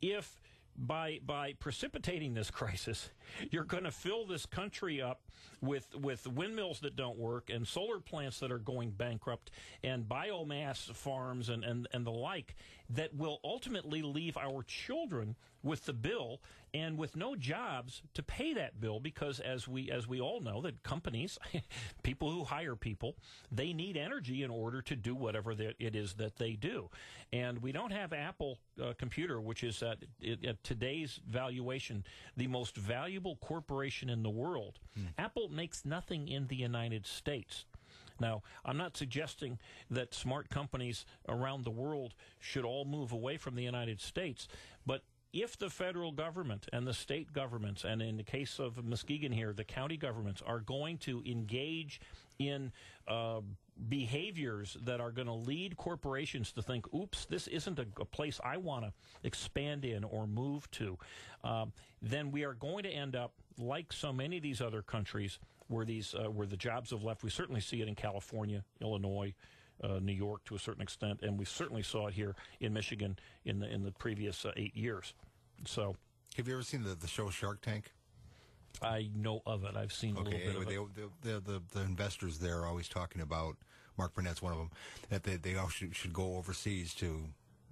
if by precipitating this crisis, you're going to fill this country up with windmills that don't work, and solar plants that are going bankrupt, and biomass farms and the like, that will ultimately leave our children with the bill and with no jobs to pay that bill, because as we all know, that companies, people who hire people, they need energy in order to do whatever it is that they do. And we don't have Apple Computer, which is at today's valuation the most valuable corporation in the world. Apple makes nothing in the United States. Now, I'm not suggesting that smart companies around the world should all move away from the United States, but if the federal government and the state governments, and in the case of Muskegon here, the county governments, are going to engage in behaviors that are going to lead corporations to think, oops, this isn't a place I want to expand in or move to, then we are going to end up like so many of these other countries where the jobs have left. We certainly see it in California, Illinois, New York to a certain extent, and we certainly saw it here in Michigan in the previous 8 years. So, have you ever seen the show Shark Tank? I know of it. I've seen a little bit of it. The investors there are always talking about, Mark Burnett's one of them, that they all should go overseas to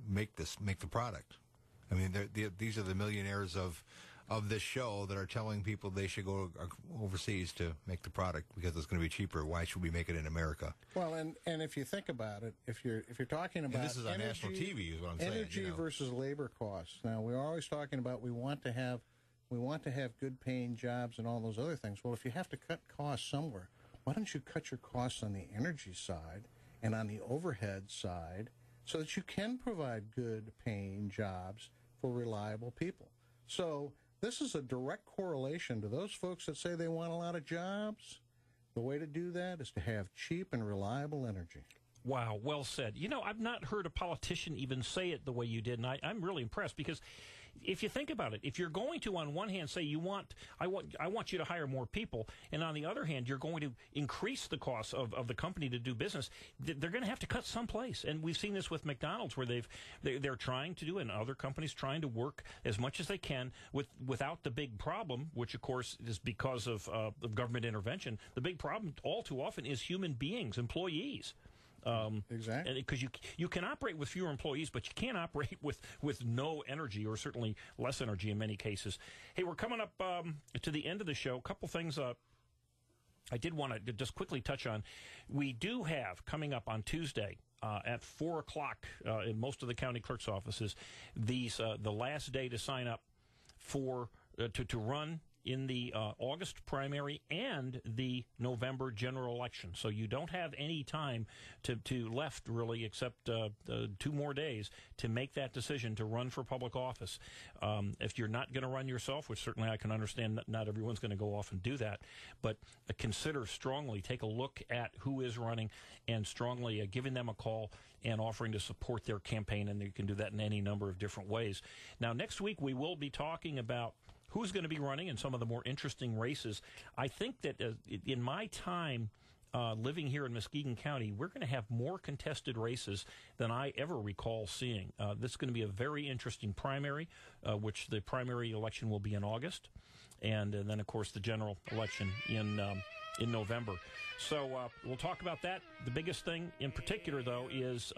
make the product. I mean, these are the millionaires of this show that are telling people they should go overseas to make the product because it's going to be cheaper. Why should we make it in America? Well, and if you think about it, if you're talking about, and this is on national TV, is what I'm saying. Energy versus labor costs. Now, we're always talking about we want to have good paying jobs and all those other things. Well, if you have to cut costs somewhere, why don't you cut your costs on the energy side and on the overhead side so that you can provide good paying jobs for reliable people? So this is a direct correlation to those folks that say they want a lot of jobs. The way to do that is to have cheap and reliable energy. Wow, well said. You know, I've not heard a politician even say it the way you did, and I'm really impressed, because if you think about it, if you're going to, on one hand, say I want you to hire more people, and on the other hand, you're going to increase the cost of the company to do business, they're going to have to cut someplace. And we've seen this with McDonald's, where they're trying to do, and other companies trying to work as much as they can without the big problem, which of course is because of government intervention. The big problem all too often is human beings, employees. Exactly. Because you can operate with fewer employees, but you can't operate with no energy, or certainly less energy in many cases. Hey, we're coming up to the end of the show. A couple things I did want to just quickly touch on. We do have coming up on Tuesday at 4 o'clock in most of the county clerk's offices the last day to sign up for to run in the August primary and the November general election. So you don't have any time to left, really, except 2 more days to make that decision to run for public office. If you're not going to run yourself, which certainly I can understand that not everyone's going to go off and do that, but consider strongly, take a look at who is running, and strongly giving them a call and offering to support their campaign, and you can do that in any number of different ways. Now, next week we will be talking about who's going to be running in some of the more interesting races. I think that in my time living here in Muskegon County, we're going to have more contested races than I ever recall seeing. This is going to be a very interesting primary, which the primary election will be in August, and then, of course, the general election in November. So we'll talk about that. The biggest thing in particular, though, is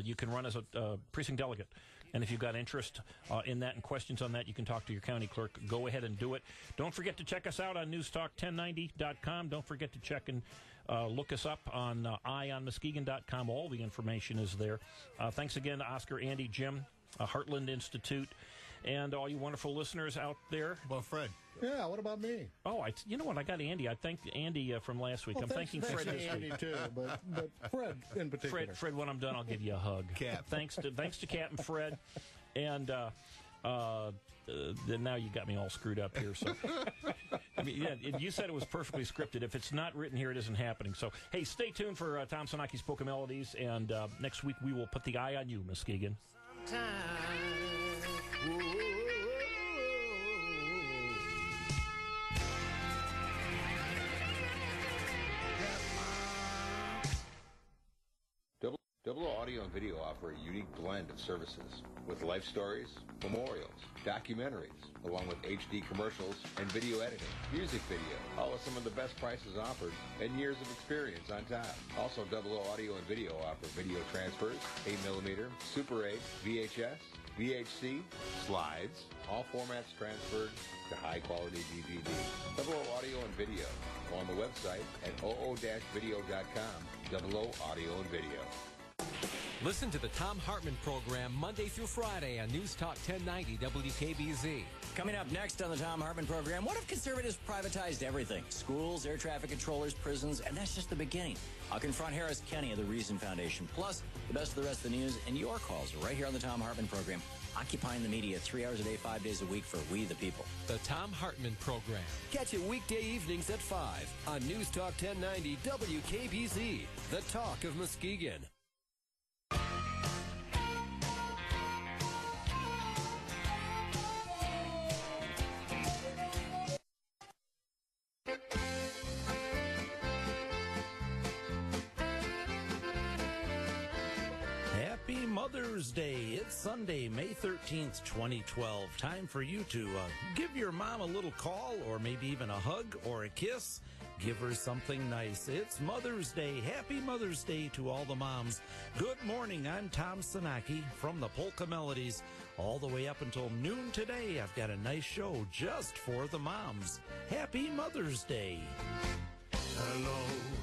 you can run as a precinct delegate. And if you've got interest in that and questions on that, you can talk to your county clerk. Go ahead and do it. Don't forget to check us out on newstalk1090.com. Don't forget to check and look us up on EyeOnMuskegon.com. All the information is there. Thanks again to Oscar, Andy, Jim, Heartland Institute, and all you wonderful listeners out there. Well, Fred. Yeah, what about me? Oh, you know what? I got Andy. I thanked Andy from last week. Well, I'm thanking Fred this week. Andy too, but Fred in particular. Fred, when I'm done, I'll give you a hug. Cap. Thanks to Cap and Fred, and then now you got me all screwed up here. So, I mean, yeah, you said it was perfectly scripted. If it's not written here, it isn't happening. So, hey, stay tuned for Tom Sanaki's Polka Melodies, and next week we will put the eye on you, Muskegon. Double O Audio and Video offer a unique blend of services with life stories, memorials, documentaries, along with HD commercials and video editing, music video, all with some of the best prices offered and years of experience on top. Also, Double O Audio and Video offer video transfers, 8mm, Super 8, VHS, VHC, slides, all formats transferred to high-quality DVD. Double O Audio and Video, on the website at oo-video.com. Double O Audio and Video. Listen to the Tom Hartman program Monday through Friday on News Talk 1090 WKBZ. Coming up next on the Tom Hartman program, what if conservatives privatized everything? Schools, air traffic controllers, prisons, and that's just the beginning. I'll confront Harris Kenny of the Reason Foundation. Plus, the best of the rest of the news and your calls right here on the Tom Hartman program. Occupying the media 3 hours a day, 5 days a week for We the People. The Tom Hartman program. Catch it weekday evenings at 5 on News Talk 1090 WKBZ, the talk of Muskegon. Happy Mother's Day. It's Sunday, May 13th, 2012. Time for you to give your mom a little call or maybe even a hug or a kiss. Give her something nice. It's Mother's Day. Happy Mother's Day to all the moms. Good morning. I'm Tom Sanaki from the Polka Melodies. All the way up until noon today, I've got a nice show just for the moms. Happy Mother's Day. Hello.